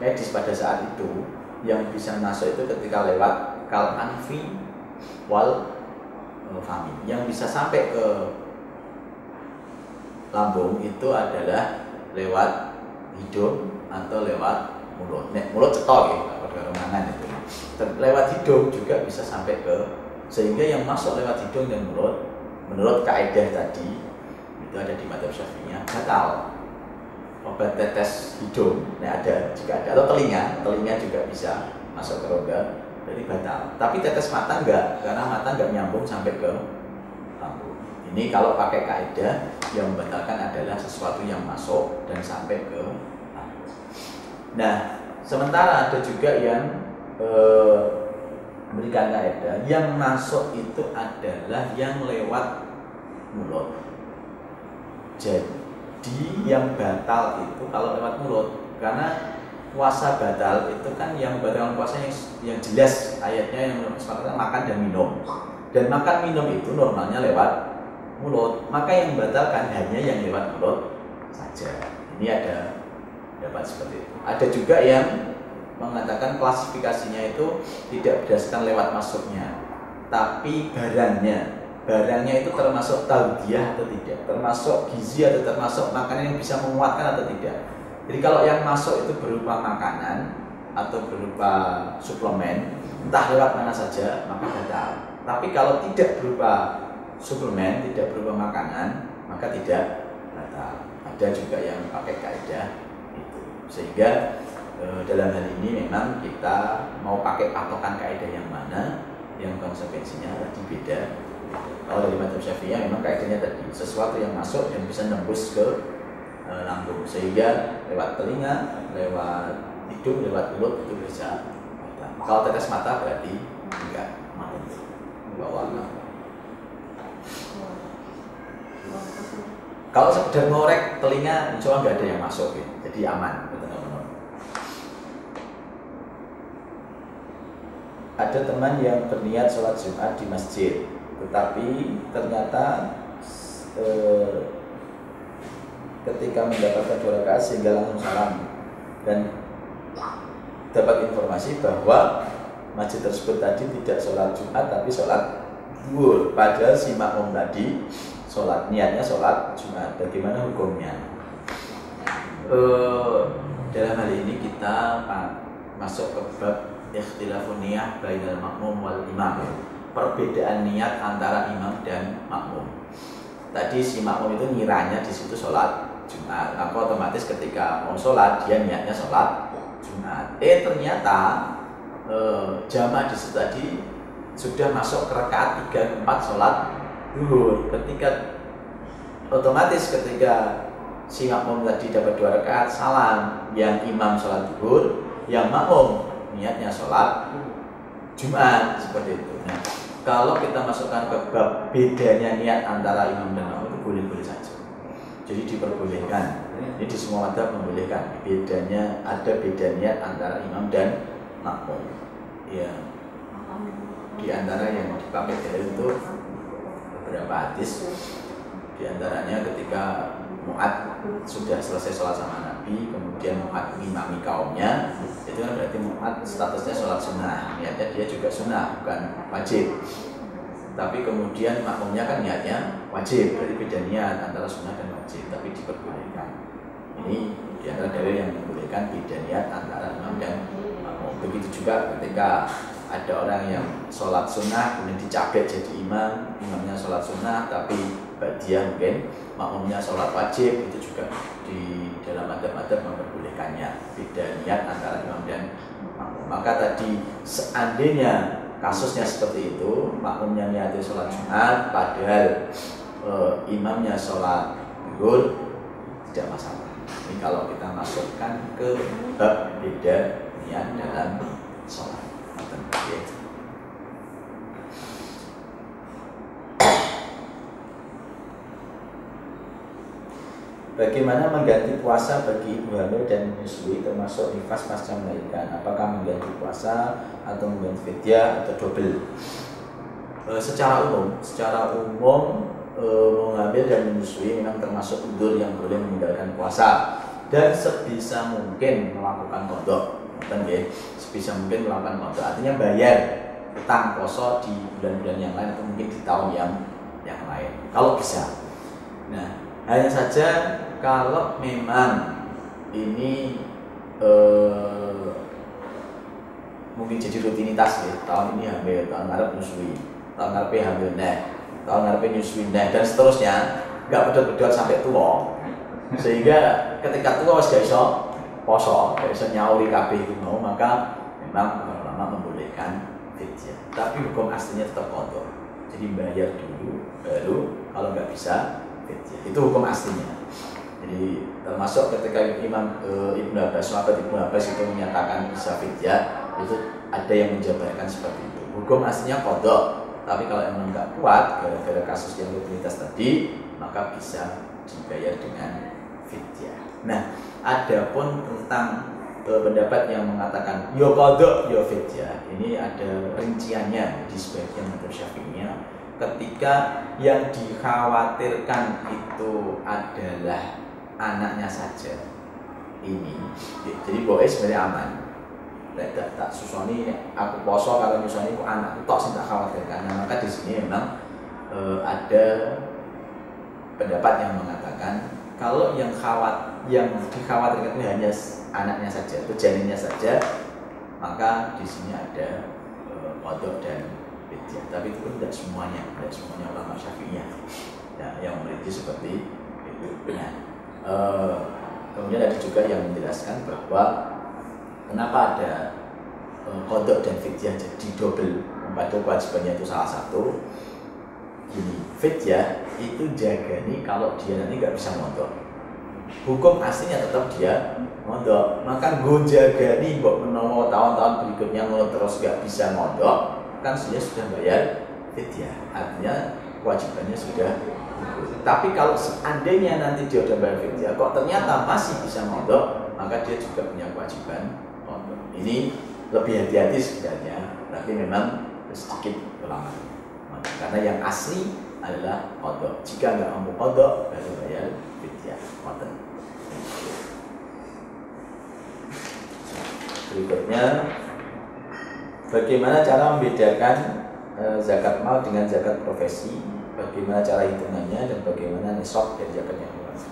medis pada saat itu, yang bisa masuk itu ketika lewat kal anfi wal fami. Yang bisa sampai ke lambung itu adalah lewat hidung atau lewat mulut. Mulut cetok ya, kalau mangan itu. Lewat hidung juga bisa sampai ke, sehingga yang masuk lewat hidung dan mulut menurut kaidah tadi itu ada di Madzhab Syafi'i batal. Obat tetes hidung, ada juga ada, atau telinga juga bisa masuk ke rongga, jadi batal. Tapi tetes mata enggak, karena mata enggak nyambung sampai ke lambung. Ini kalau pakai kaidah yang membatalkan adalah sesuatu yang masuk dan sampai ke lambung. Nah, sementara ada juga yang memberikan kaidah yang masuk itu adalah yang lewat mulut. Jadi yang batal itu kalau lewat mulut, karena puasa batal itu kan yang batal puasa yang jelas ayatnya yang sepatutnya makan dan minum. Dan makan minum itu normalnya lewat mulut, maka yang membatalkan hanya yang lewat mulut saja. Ini ada dapat seperti itu. Ada juga yang mengatakan klasifikasinya itu tidak berdasarkan lewat masuknya, tapi barangnya itu termasuk taudiah atau tidak, termasuk gizi atau termasuk makanan yang bisa menguatkan atau tidak. Jadi kalau yang masuk itu berupa makanan atau berupa suplemen, entah lewat mana saja, maka batal. Tapi kalau tidak berupa suplemen, tidak berupa makanan, maka tidak batal. Ada juga yang pakai kaidah itu. Sehingga dalam hal ini memang kita mau pakai patokan kaidah yang mana, yang konsekuensinya tadi beda. Kalau dari Madzhab Syafi'i memang kaidahnya tadi sesuatu yang masuk dan bisa nembus ke lambung, sehingga lewat telinga, lewat hidung, lewat mulut itu bisa. Kalau tetes mata berarti enggak mau bawa. Kalau sekedar ngorek telinga, insya Allah nggak ada yang masuk ya, jadi aman. Ada teman yang berniat sholat Jumat di masjid, tetapi ternyata ketika mendapatkan 2 rakaat sehingga langsung salam dan dapat informasi bahwa masjid tersebut tadi tidak sholat Jumat tapi sholat zuhur, padahal si makmum tadi niatnya sholat Jumat. Bagaimana hukumnya? Dalam hal ini kita masuk ke bab ikhtilafun niyah bainal makmum wal imam, perbedaan niat antara imam dan makmum. Tadi si makmum itu ngiranya di situ sholat Jumat. Maka otomatis ketika mau sholat dia niatnya sholat Jumat. Ternyata jamaah di situ tadi sudah masuk ke rakaat 3/4 sholat zuhur. Ketika otomatis ketika si makmum tadi dapat 2 rakaat salam, yang imam sholat zuhur, yang makmum niatnya sholat Jumat, seperti itu. Nah, kalau kita masukkan ke bab bedanya niat antara imam dan makmum itu boleh-boleh saja. Jadi diperbolehkan. Ini di semua madzhab membolehkan. Bedanya ada beda niat antara imam dan makmum. Ya. Di antara yang dipakai dalil itu beberapa hadis. Di antaranya ketika Mu'ad sudah selesai sholat sama Nabi, kemudian Mu'ad mengimami kaumnya, itu kan berarti Mu'ad statusnya sholat sunnah, niatnya dia juga sunnah, bukan wajib. Tapi kemudian makmumnya kan niatnya wajib, berarti beda niat antara sunnah dan wajib, tapi diperbolehkan. Ini di antara dalil yang membolehkan beda niat antara imam dan makmum. Begitu juga ketika ada orang yang sholat sunnah kemudian dicabek jadi imam, imamnya sholat sunnah tapi dia mungkin makmumnya sholat wajib, itu juga di dalam madzhab memperbolehkannya beda niat antara imam dan makmum. Maka tadi seandainya kasusnya seperti itu, makmumnya niatnya sholat Jumat padahal imamnya sholat zuhur, tidak masalah. Ini kalau kita masukkan ke bab beda niat dalam sholat. Bagaimana mengganti puasa bagi ibu hamil dan menyusui termasuk nifas pasca melahirkan? Apakah mengganti puasa atau mengganti fidyah atau double? Secara umum menghamil dan menyusui memang termasuk udzur yang boleh meninggalkan puasa dan sebisa mungkin melakukan qadha. Sebisa mungkin melakukan qadha, artinya bayar utang poso di bulan-bulan yang lain atau mungkin di tahun yang lain kalau bisa. Nah, hanya saja kalau memang ini mungkin jadi rutinitas ya, tahun ini hamil, tahun ngarep nyusui, tahun ngarep hamil tahun ngarep nyusui dan seterusnya, nggak bedot-bedot sampai tua, sehingga ketika tua wis gak iso poso, gak iso nyauri kabeh itu mau, maka memang ulama membolehkan fidyah. Tapi hukum aslinya tetap qadha. Jadi bayar dulu, baru kalau nggak bisa fidyah. Itu hukum aslinya. Jadi termasuk ketika Ibnu Abbas, sahabat Ibnu Abbas itu menyatakan bisa fidyah, itu ada yang menjabarkan seperti itu. Hukum aslinya qadha. Tapi kalau emang nggak kuat gara-gara kasus yang rutinitas tadi, maka bisa dibayar dengan fidyah. Nah, adapun tentang pendapat yang mengatakan yo qadha yo fidyah, ini ada rinciannya di sebagian madzhab Syafi'iyah. Ketika yang dikhawatirkan itu adalah anaknya saja, ini jadi boleh sebenarnya aman. Tak susoni aku poso kalau nyusoni aku anak tok sing tak khawatirkan. Nah, maka di sini memang ada pendapat yang mengatakan kalau yang dikhawatirkan itu hanya anaknya saja, itu janinnya saja, maka di sini ada qadha dan fidyah. Tapi itu pun tidak semuanya ulama Syafi'iyah ya, yang merinci seperti itu. Nah, kemudian ada juga yang menjelaskan bahwa kenapa ada qadha dan fidyah jadi double, padahal kewajibannya itu salah satu. Gini, fidyah itu jagani kalau dia nanti nggak bisa mondok. Hukum aslinya tetap dia mondok. Maka gue jagani buat menawa tahun-tahun berikutnya mau terus nggak bisa mondok, kan dia sudah bayar fidyah. Artinya kewajibannya sudah gugur. Tapi kalau seandainya nanti dia sudah bayar fidyah, kok ternyata masih bisa mondok, maka dia juga punya kewajiban mondok. Ini lebih hati-hati sebenarnya, tapi memang sedikit ulama. Karena yang asli adalah qadha. Jika nggak mampu qadha, baru bayar fidyah. Berikutnya, bagaimana cara membedakan zakat mal dengan zakat profesi? Bagaimana cara hitungannya dan bagaimana nisab dari zakat yang luas?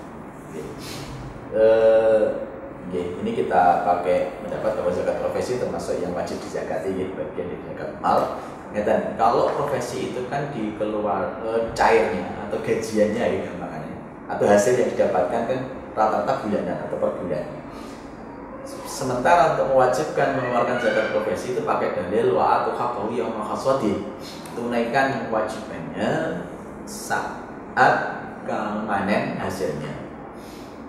Ini kita pakai mendapat bahwa zakat profesi termasuk yang wajib dizakati, bagian dari zakat mal. Dan kalau profesi itu kan dikeluar cairnya atau gajiannya ya, makanya atau hasil yang didapatkan kan rata-rata bulanan atau per bulan. Sementara untuk mewajibkan mengeluarkan zakat profesi itu pakai dalil wa atu haqqahu yauma hasadi. Tunaikan kewajibannya saat panen hasilnya.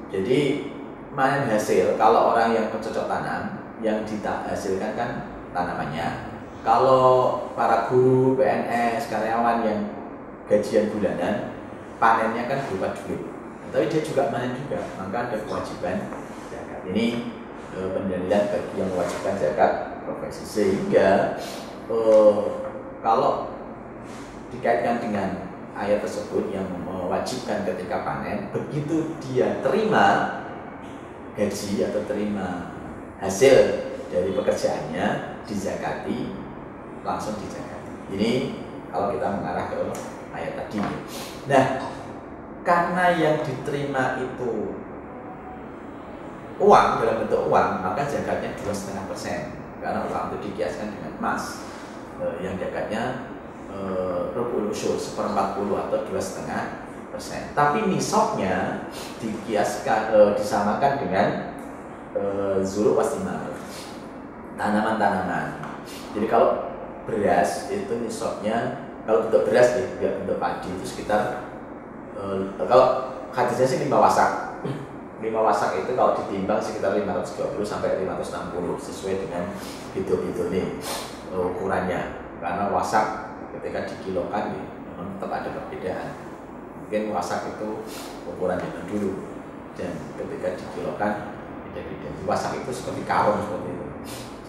Jadi panen hasil, kalau orang yang bercocok tanam, yang dihasilkan kan tanamannya. Kalau para guru, PNS, karyawan yang gajian bulanan, panennya kan berupa duit. Tapi dia juga panen juga, maka ada kewajiban zakat. Ini pendalilan bagi yang mewajibkan zakat profesi. Sehingga kalau dikaitkan dengan ayat tersebut yang mewajibkan ketika panen, begitu dia terima gaji atau terima hasil dari pekerjaannya, dizakati, langsung dizakati. Ini kalau kita mengarah ke ayat tadi. Nah, karena yang diterima itu uang, dalam bentuk uang, maka zakatnya 2,5%. Karena uang itu dikiaskan dengan emas, yang zakatnya rubul usyur 1/40 atau 2,5%. Tapi nisabnya dikiaskan disamakan dengan zulu wastimar, tanaman-tanaman. Jadi kalau beras itu nisabnya, kalau bentuk beras ya, bentuk padi itu sekitar kalau hadisnya sih 5 wasak. 5 wasak itu kalau ditimbang sekitar 520 sampai 560 sesuai dengan hitung nih ukurannya. Karena wasak ketika dikilokan ya, memang tetap ada perbedaan. Mungkin wasak itu ukuran zaman dulu, dan ketika dikilokan beda-beda. Wasak itu seperti karung seperti itu.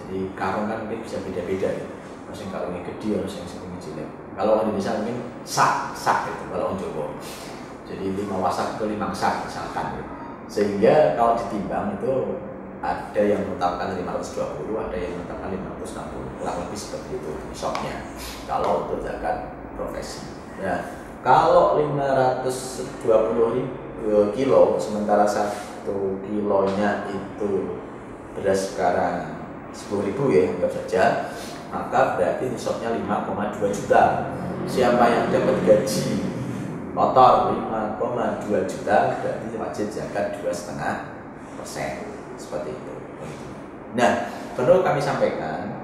Jadi karung kan mungkin bisa beda-beda ya. Ada yang karungnya gede, ada yang segini cilik. Kalau orang Indonesia mungkin sak itu kalau orang Jawa. Jadi 5 wasak itu 5 sak misalkan. Sehingga kalau ditimbang itu ada yang menetapkan 520, ada yang menetapkan 560, kurang lebih seperti itu nisabnya kalau untuk zakat profesi. Nah, kalau 520 kilo, sementara 1 kilonya itu beras sekarang 10.000 ya, anggap saja, maka berarti nisabnya 5,2 juta. Siapa yang dapat gaji kotor 5,2 juta berarti wajib zakat 2,5%. Seperti itu. Nah, perlu kami sampaikan,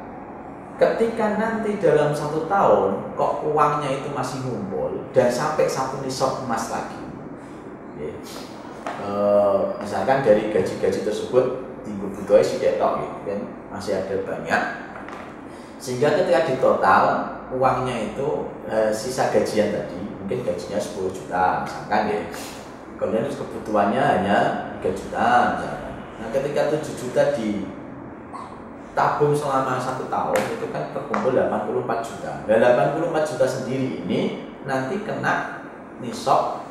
ketika nanti dalam 1 tahun kok uangnya itu masih ngumpul dan sampai 1 nisab emas lagi, ya. Misalkan dari gaji-gaji tersebut dibutuhkan sudah tok, gitu kan, masih ada banyak, sehingga ketika ditotal uangnya itu sisa gajian tadi, mungkin gajinya 10 juta misalkan ya, kemudian kebutuhannya hanya 3 juta misalkan. Nah, ketika 7 juta ditabung selama 1 tahun itu kan terkumpul 84 juta. Nah, 84 juta sendiri ini nanti kena nisab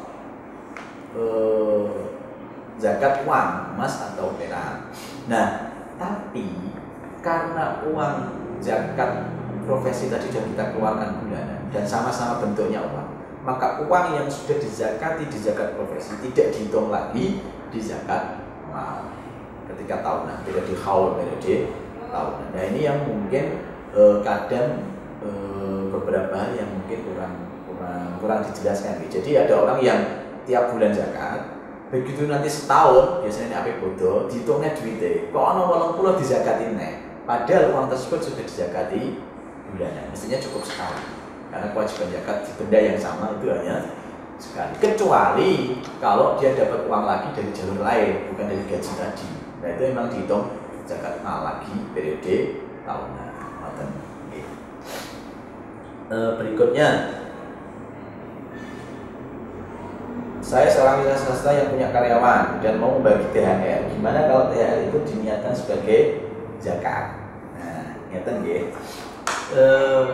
zakat uang, emas atau perak. Nah, tapi karena uang zakat profesi tadi sudah kita keluarkan bulanan dan sama-sama bentuknya uang, maka uang yang sudah dizakati di zakat profesi tidak dihitung lagi di zakat mal ketika tahunan, tidak di haul periode tahunan. Nah, ini yang mungkin kadang beberapa hal yang mungkin kurang dijelaskan. Jadi ada orang yang tiap bulan zakat, begitu nanti setahun biasanya ini bodoh, dihitungnya duitnya kok ono 80 dizakatin nih, padahal uang tersebut sudah dizakati bulanan. Mestinya cukup sekali, karena kewajiban zakat di benda yang sama itu hanya sekali, kecuali kalau dia dapat uang lagi dari jalur lain, bukan dari gaji tadi. Nah, itu memang dihitung zakat mal lagi periode tahunan. Berikutnya, saya seorang wira swasta yang punya karyawan dan mau membagi THR. Gimana kalau THR itu diniatkan sebagai zakat? Nah, niatan ya.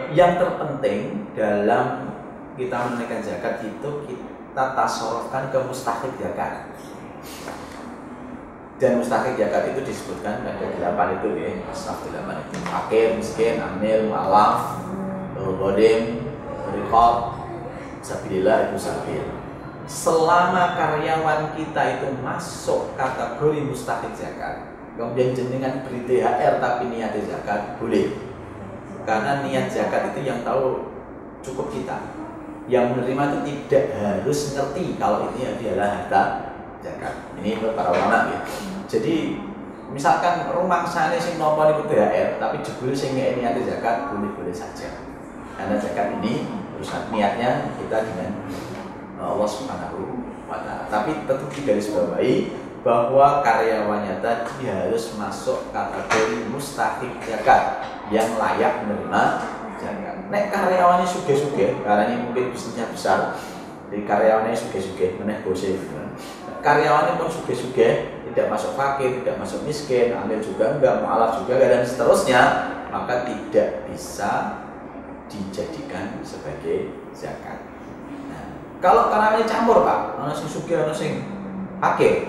Yang terpenting dalam kita menunaikan zakat itu kita tasarrufkan ke mustahik zakat. Dan mustahik zakat itu disebutkan ada 8 itu ya, asnaf 8 itu: fakir, miskin, amil, mu'alaf, ghadim, riqab, sabilillah, itu sabil. Selama karyawan kita itu masuk kategori mustahik zakat, kemudian jenengan beri THR tapi niat zakat, boleh. Karena niat zakat itu yang tahu cukup kita. Yang menerima itu tidak harus ngerti kalau ini adalah harta zakat. Ini menurut para ulama ya. Jadi misalkan rumah sana sing nomor itu THR, tapi jebul sing ini ada zakat, boleh-boleh saja. Karena zakat ini urusan niatnya kita dengan Allah Subhanahu wa Ta'ala. Tapi tentu digarisbawahi bahwa karyawannya tadi harus masuk kategori mustahik zakat yang layak menerima zakat. Nek karyawannya suge-suge, karena ini mungkin bisnisnya besar, jadi karyawannya suge-suge, meneh bose. Karyawannya pun suge-suge, tidak masuk fakir, tidak masuk miskin, ambil juga enggak, mualaf juga enggak, dan seterusnya, maka tidak bisa dijadikan sebagai zakat. Nah, kalau karyawannya campur Pak, ana sing sugih, ana sing fakir,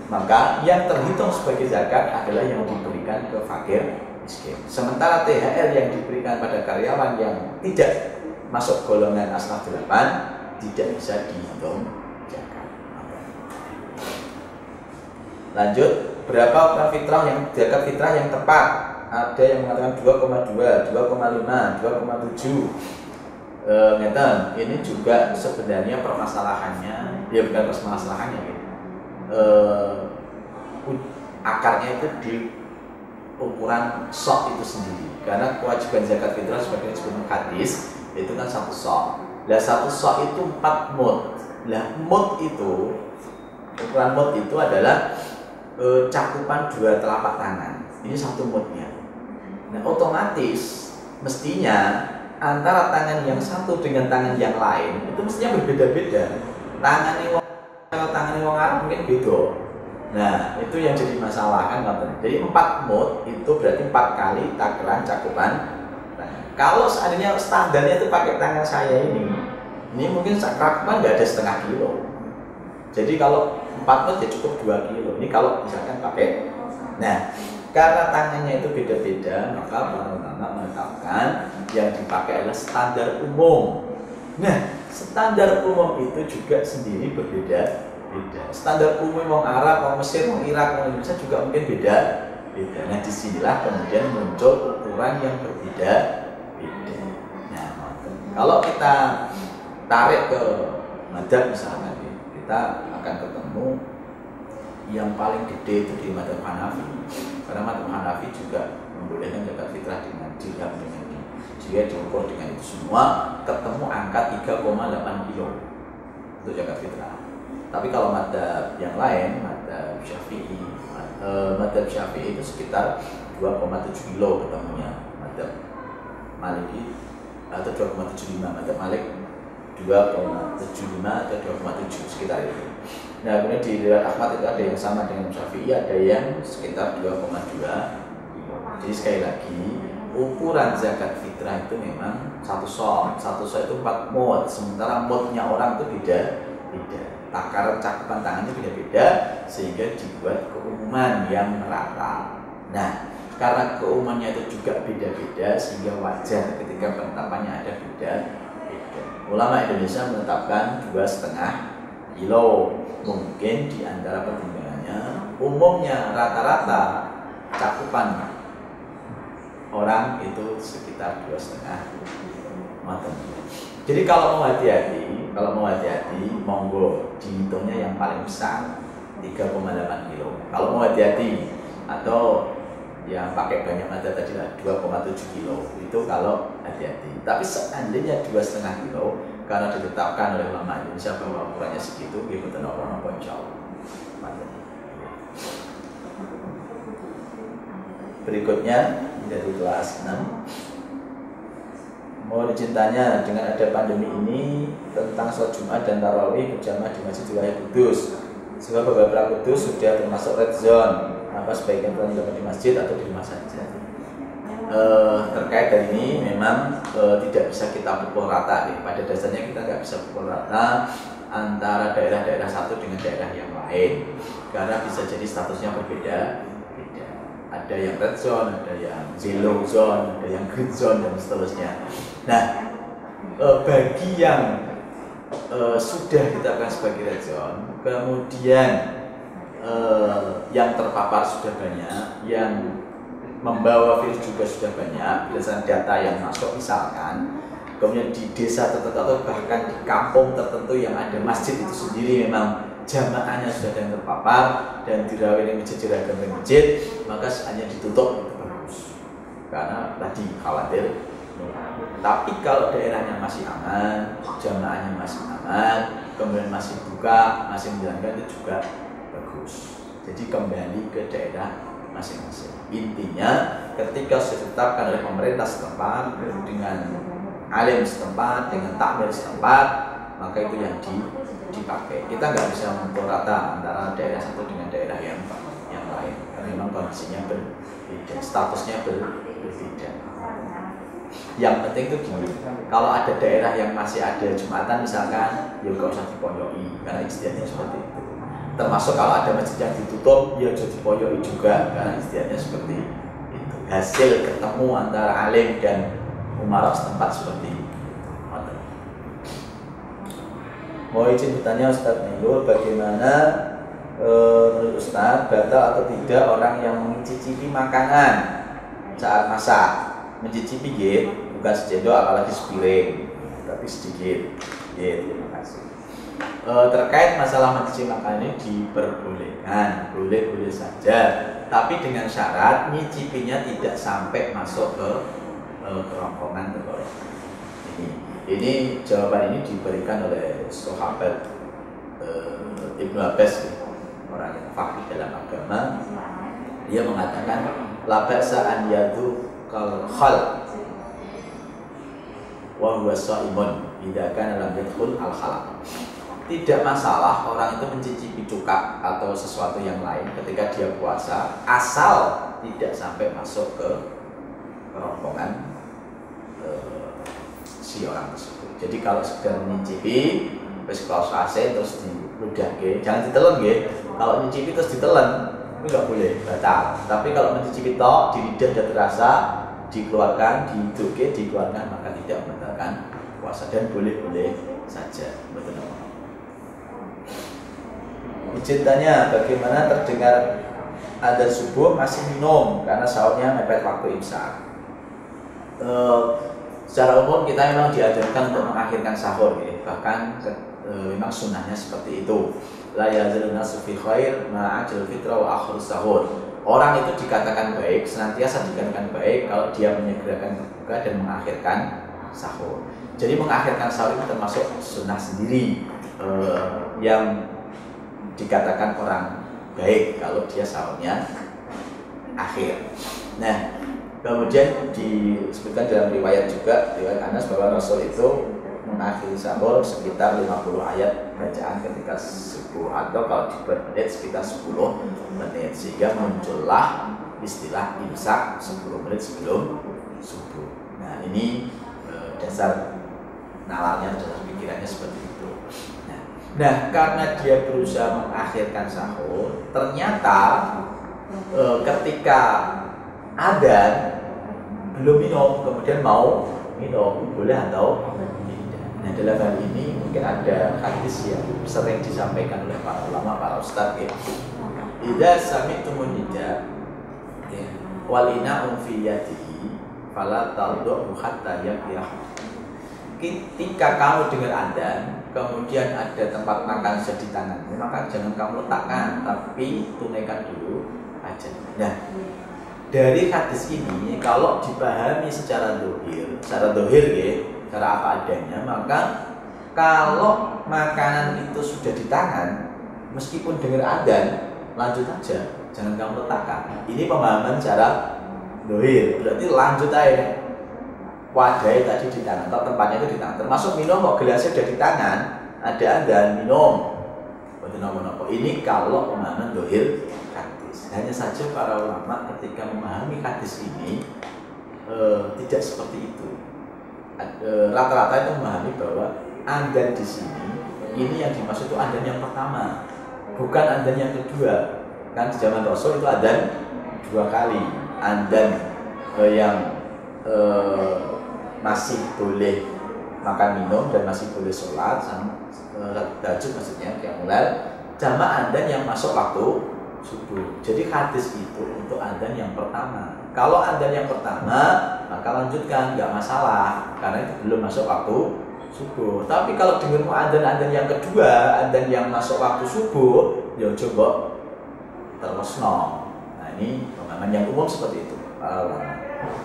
maka yang terhitung sebagai zakat adalah yang diberikan ke fakir miskin. Sementara THR yang diberikan pada karyawan yang tidak masuk golongan asnaf 8 tidak bisa dihitung zakat. Lanjut, berapa ukuran fitrah yang zakat fitrah yang tepat? Ada yang mengatakan 2,2, 2,5, 2,7. Ngeten, ini juga sebenarnya permasalahannya, ya bukan permasalahannya gitu. Akarnya itu di ukuran sok itu sendiri, karena kewajiban zakat fitrah sebagai disebut hadis itu kan 1 sok. Lah 1 sok itu 4 mud. Lah mud itu, ukuran mud itu adalah cakupan 2 telapak tangan. Ini 1 mudnya. Nah otomatis mestinya antara tangan yang satu dengan tangan yang lain itu mestinya berbeda-beda. Tangan wong Arab mungkin beda. Nah, itu yang jadi masalah kan. Jadi 4 mud itu berarti 4 kali takaran cakupan. Nah, kalau seandainya standarnya itu pakai tangan saya ini mungkin cakupan nggak ada setengah kilo. Jadi kalau 4 mud ya cukup 2 kilo. Ini kalau misalkan pakai. Nah, karena tangannya itu beda-beda, maka para ulama menetapkan yang dipakai adalah standar umum. Nah, standar umum itu juga sendiri berbeda-beda. Standar umum orang Arab, orang Mesir, orang Irak, orang Indonesia juga mungkin beda-beda. Nah, disinilah kemudian muncul ukuran yang berbeda-beda. Nah, kalau kita tarik ke madzhab misalnya, kita akan ketemu yang paling gede itu di madzhab Hanafi. Karena madzhab Hanafi juga membolehkan zakat fitrah dengan dirham dengan ini. Jika diukur dengan itu semua, ketemu angka 3,8 kilo untuk zakat fitrah. Tapi kalau madzhab yang lain, madzhab Syafi'i itu sekitar 2,7 kilo ketemunya. Madzhab Maliki atau 2,75, madzhab Malik 2,75 atau 2,7 sekitar itu. Nah, kemudian di riwayat Ahmad itu ada yang sama dengan Syafi'i, ada yang sekitar 2,2 kilo. Jadi sekali lagi, ukuran zakat fitrah itu memang 1 sok. 1 sok itu 4 mud, sementara mudnya orang itu beda-beda. Takaran cakupan tangannya beda-beda sehingga dibuat keumuman yang merata. Nah, karena keumumannya itu juga beda-beda sehingga wajar ketika penetapannya ada beda-beda. Ulama Indonesia menetapkan 2,5 kilo. Mungkin di antara pertimbangannya umumnya rata-rata cakupan orang itu sekitar 2,5 meter. Jadi kalau mau hati-hati, monggo dihitungnya yang paling besar 3,8 kilo. Kalau mau hati-hati atau yang pakai banyak madzhab tadi lah 2,7 kilo itu kalau hati-hati. Tapi seandainya 2,5 kilo karena ditetapkan oleh ulama Indonesia bahwa ukurannya segitu, gitu apa-apa insyaallah. Berikutnya dari kelas 6. Mohon dicintanya dengan ada pandemi ini tentang sholat Jumat dan tarawih berjamaah di Masjid Wilayah Kudus. Sebab beberapa Kudus sudah termasuk red zone. Apa sebaiknya pulang di masjid atau di rumah saja? Terkait dari ini memang tidak bisa kita pukul rata. Pada dasarnya kita nggak bisa pukul rata antara daerah-daerah satu dengan daerah yang lain karena bisa jadi statusnya berbeda. Ada yang red zone, ada yang yellow zone, ada yang green zone dan seterusnya. Nah, bagi yang sudah ditetapkan sebagai red zone, kemudian yang terpapar sudah banyak, yang membawa virus juga sudah banyak berdasarkan data yang masuk misalkan, kemudian di desa tertentu atau bahkan di kampung tertentu yang ada masjid itu sendiri memang jamaahnya sudah ada yang terpapar dan dirawat di masjid diragam di masjid, maka hanya ditutup itu bagus. Karena tadi khawatir. Tapi kalau daerahnya masih aman, jamaahnya masih aman, kemudian masih buka, masih menjalankan, itu juga bagus. Jadi kembali ke daerah masing-masing. Intinya ketika sudah ditetapkan oleh pemerintah setempat dengan alim setempat, dengan takmir setempat, maka itu yang dipakai. Kita nggak bisa mengukur rata antara daerah satu dengan daerah yang lain, karena memang kondisinya berbeda, statusnya berbeda. Yang penting itu gini, kalau ada daerah yang masih ada Jumatan misalkan, ya nggak usah dipoyoi, karena istilahnya seperti itu. Termasuk kalau ada masjid yang ditutup, ya jadi dipoyoi juga, karena istilahnya seperti itu. Hasil ketemu antara alim dan umarok setempat seperti itu. Mau izin bertanya Ustadz Nilo, bagaimana menurut Ustadz batal atau tidak orang yang mencicipi makanan saat masak? Mencicipi gitu, bukan sejendok apalagi sepiring, tapi sedikit. Terima kasih. Terkait masalah mencicipi makanan ini diperbolehkan, boleh-boleh saja, tapi dengan syarat nyicipinya tidak sampai masuk ke kerongkongan tenggorokan. Ini jawaban ini diberikan oleh sahabat Ibnu Abbas, orang yang faqih dalam agama. Dia mengatakan la ba'sa an yadu kal khal wa huwa shaimun idza kana lam yadkhul al khala. Tidak masalah orang itu mencicipi cuka atau sesuatu yang lain ketika dia puasa, asal tidak sampai masuk ke kerongkongan si orang tersebut. Jadi kalau sekedar mencicipi wis klaus AC terus diludahke, jangan ditelen nggih. Kalau mencicipi terus ditelen itu nggak boleh, batal. Tapi kalau mencicipi tok di lidah sudah terasa, dikeluarkan, dihidupke, dikeluarkan, maka tidak membatalkan puasa dan boleh-boleh saja. Betul. Izin tanya, bagaimana terdengar adzan subuh masih minum karena sahurnya mepet waktu imsak? Secara umum kita memang diajarkan untuk mengakhirkan sahur, ya. Bahkan memang sunnahnya seperti itu. La yazalun nasu fi khair ma'ajil fitra wa akhirus sahur. Orang itu dikatakan baik, senantiasa dikatakan baik kalau dia menyegerakan berbuka dan mengakhirkan sahur. Jadi mengakhirkan sahur itu termasuk sunnah sendiri yang dikatakan orang baik kalau dia sahurnya akhir. Nah, kemudian disebutkan dalam riwayat juga, riwayat Anas, bahwa Rasul itu mengakhiri sahur sekitar 50 ayat bacaan ketika subuh, atau kalau dipermenit sekitar 10 menit, sehingga muncullah istilah imsak 10 menit sebelum subuh. Nah, ini dasar nalarnya, dasar pikirannya seperti itu. Nah, karena dia berusaha mengakhirkan sahur, ternyata ketika adzan belum minum, kemudian mau minum, boleh atau tidak. Nah, dalam hal ini mungkin ada hadis yang sering disampaikan oleh para ulama, para ustadz, ya. Idza sami'tumun nida wal ina'u fi yadihi fala tarduhu hatta yaqiyah. Ketika kamu dengar adzan, kemudian ada tempat makan di tanganmu, maka jangan kamu letakkan, tapi tunaikan dulu aja. Nah, dari hadis ini kalau dipahami secara dohir ya, secara apa adanya, maka kalau makanan itu sudah di tangan, meskipun dengar adzan, lanjut aja, jangan kamu letakkan. Ini pemahaman secara dohir, berarti lanjut aja. Wadahnya tadi di tangan, atau tempatnya itu di tangan. Termasuk minum, kok gelasnya sudah di tangan, ada adzan, minum. Ini kalau pemahaman dohir hadis. Hanya saja para ulama ketika memahami hadis ini tidak seperti itu. Rata-rata itu memahami bahwa adzan di sini, ini yang dimaksud itu adzan yang pertama, bukan adzan yang kedua. Kan di zaman Rasul itu adzan 2 kali, adzan yang masih boleh makan minum dan masih boleh sholat, tahajud maksudnya, qiyamulail, sama adzan yang masuk waktu subuh. Jadi hadis itu untuk adzan yang pertama. Kalau adzan yang pertama, maka lanjutkan, nggak masalah, karena itu belum masuk waktu subuh. Tapi kalau dengan adzan yang kedua, adzan yang masuk waktu subuh, ya coba terlesno. Nah ini pemahaman yang umum seperti itu.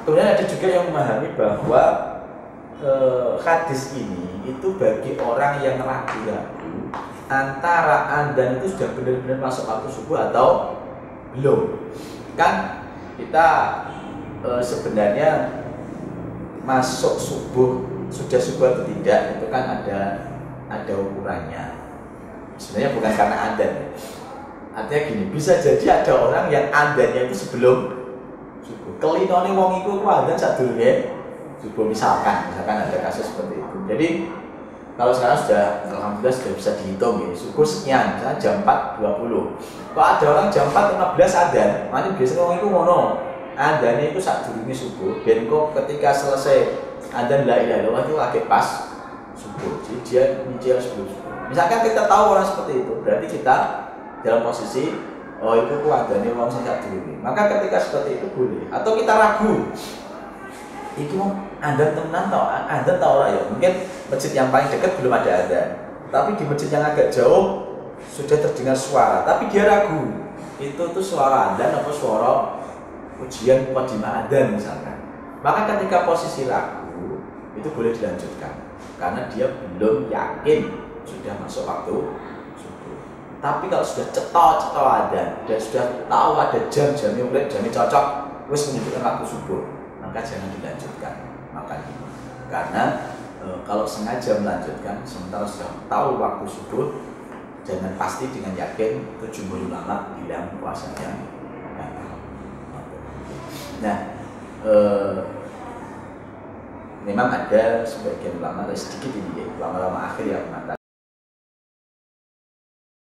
Kemudian ada juga yang memahami bahwa hadis ini itu bagi orang yang ragu-ragu antara adzan itu sudah benar-benar masuk waktu subuh atau belum. Kan kita sebenarnya masuk subuh, sudah subuh atau tidak itu kan ada ukurannya. Sebenarnya bukan karena adzan. Artinya gini, bisa jadi ada orang yang adzannya itu sebelum subuh. Kelinone wong iku adzan sadurunge subuh misalkan ada kasus seperti itu. Jadi kalau sekarang sudah alhamdulillah sudah bisa dihitung ya, subuh sekian, misalnya jam 4.20. Kalau ada orang jam 4.15 adzan, makanya biasanya wong iku ngono. Adzannya itu sadurunge subuh, ben kok ketika selesai adzan la ilaha illallah itu lagi pas subuh. Jadi dia nyicil sebelum subuh. Misalkan kita tahu orang seperti itu, berarti kita dalam posisi oh itu adzannya wong sing sadurunge. Maka ketika seperti itu boleh. Atau kita ragu, iki mau adzan temenan tau ora ya? Mungkin masjid yang paling dekat belum ada adzan. Tapi di masjid yang agak jauh sudah terdengar suara, tapi dia ragu. Itu tuh suara adzan apa suara ujian muqaddimah adzan misalkan. Maka ketika posisi ragu itu boleh dilanjutkan karena dia belum yakin sudah masuk waktu subuh. Tapi kalau sudah cetok adzan dan sudah tahu ada jamnya mulai jamnya cocok wis menunjukkan waktu subuh, maka jangan dilanjutkan makan ini. Karena kalau sengaja melanjutkan sementara sudah tahu waktu subuh, jangan pasti dengan yakin itu jumhur ulama bilang puasanya. Nah, memang ada sebagian ulama, sedikit ini ya, ulama-ulama akhir yang mengatakan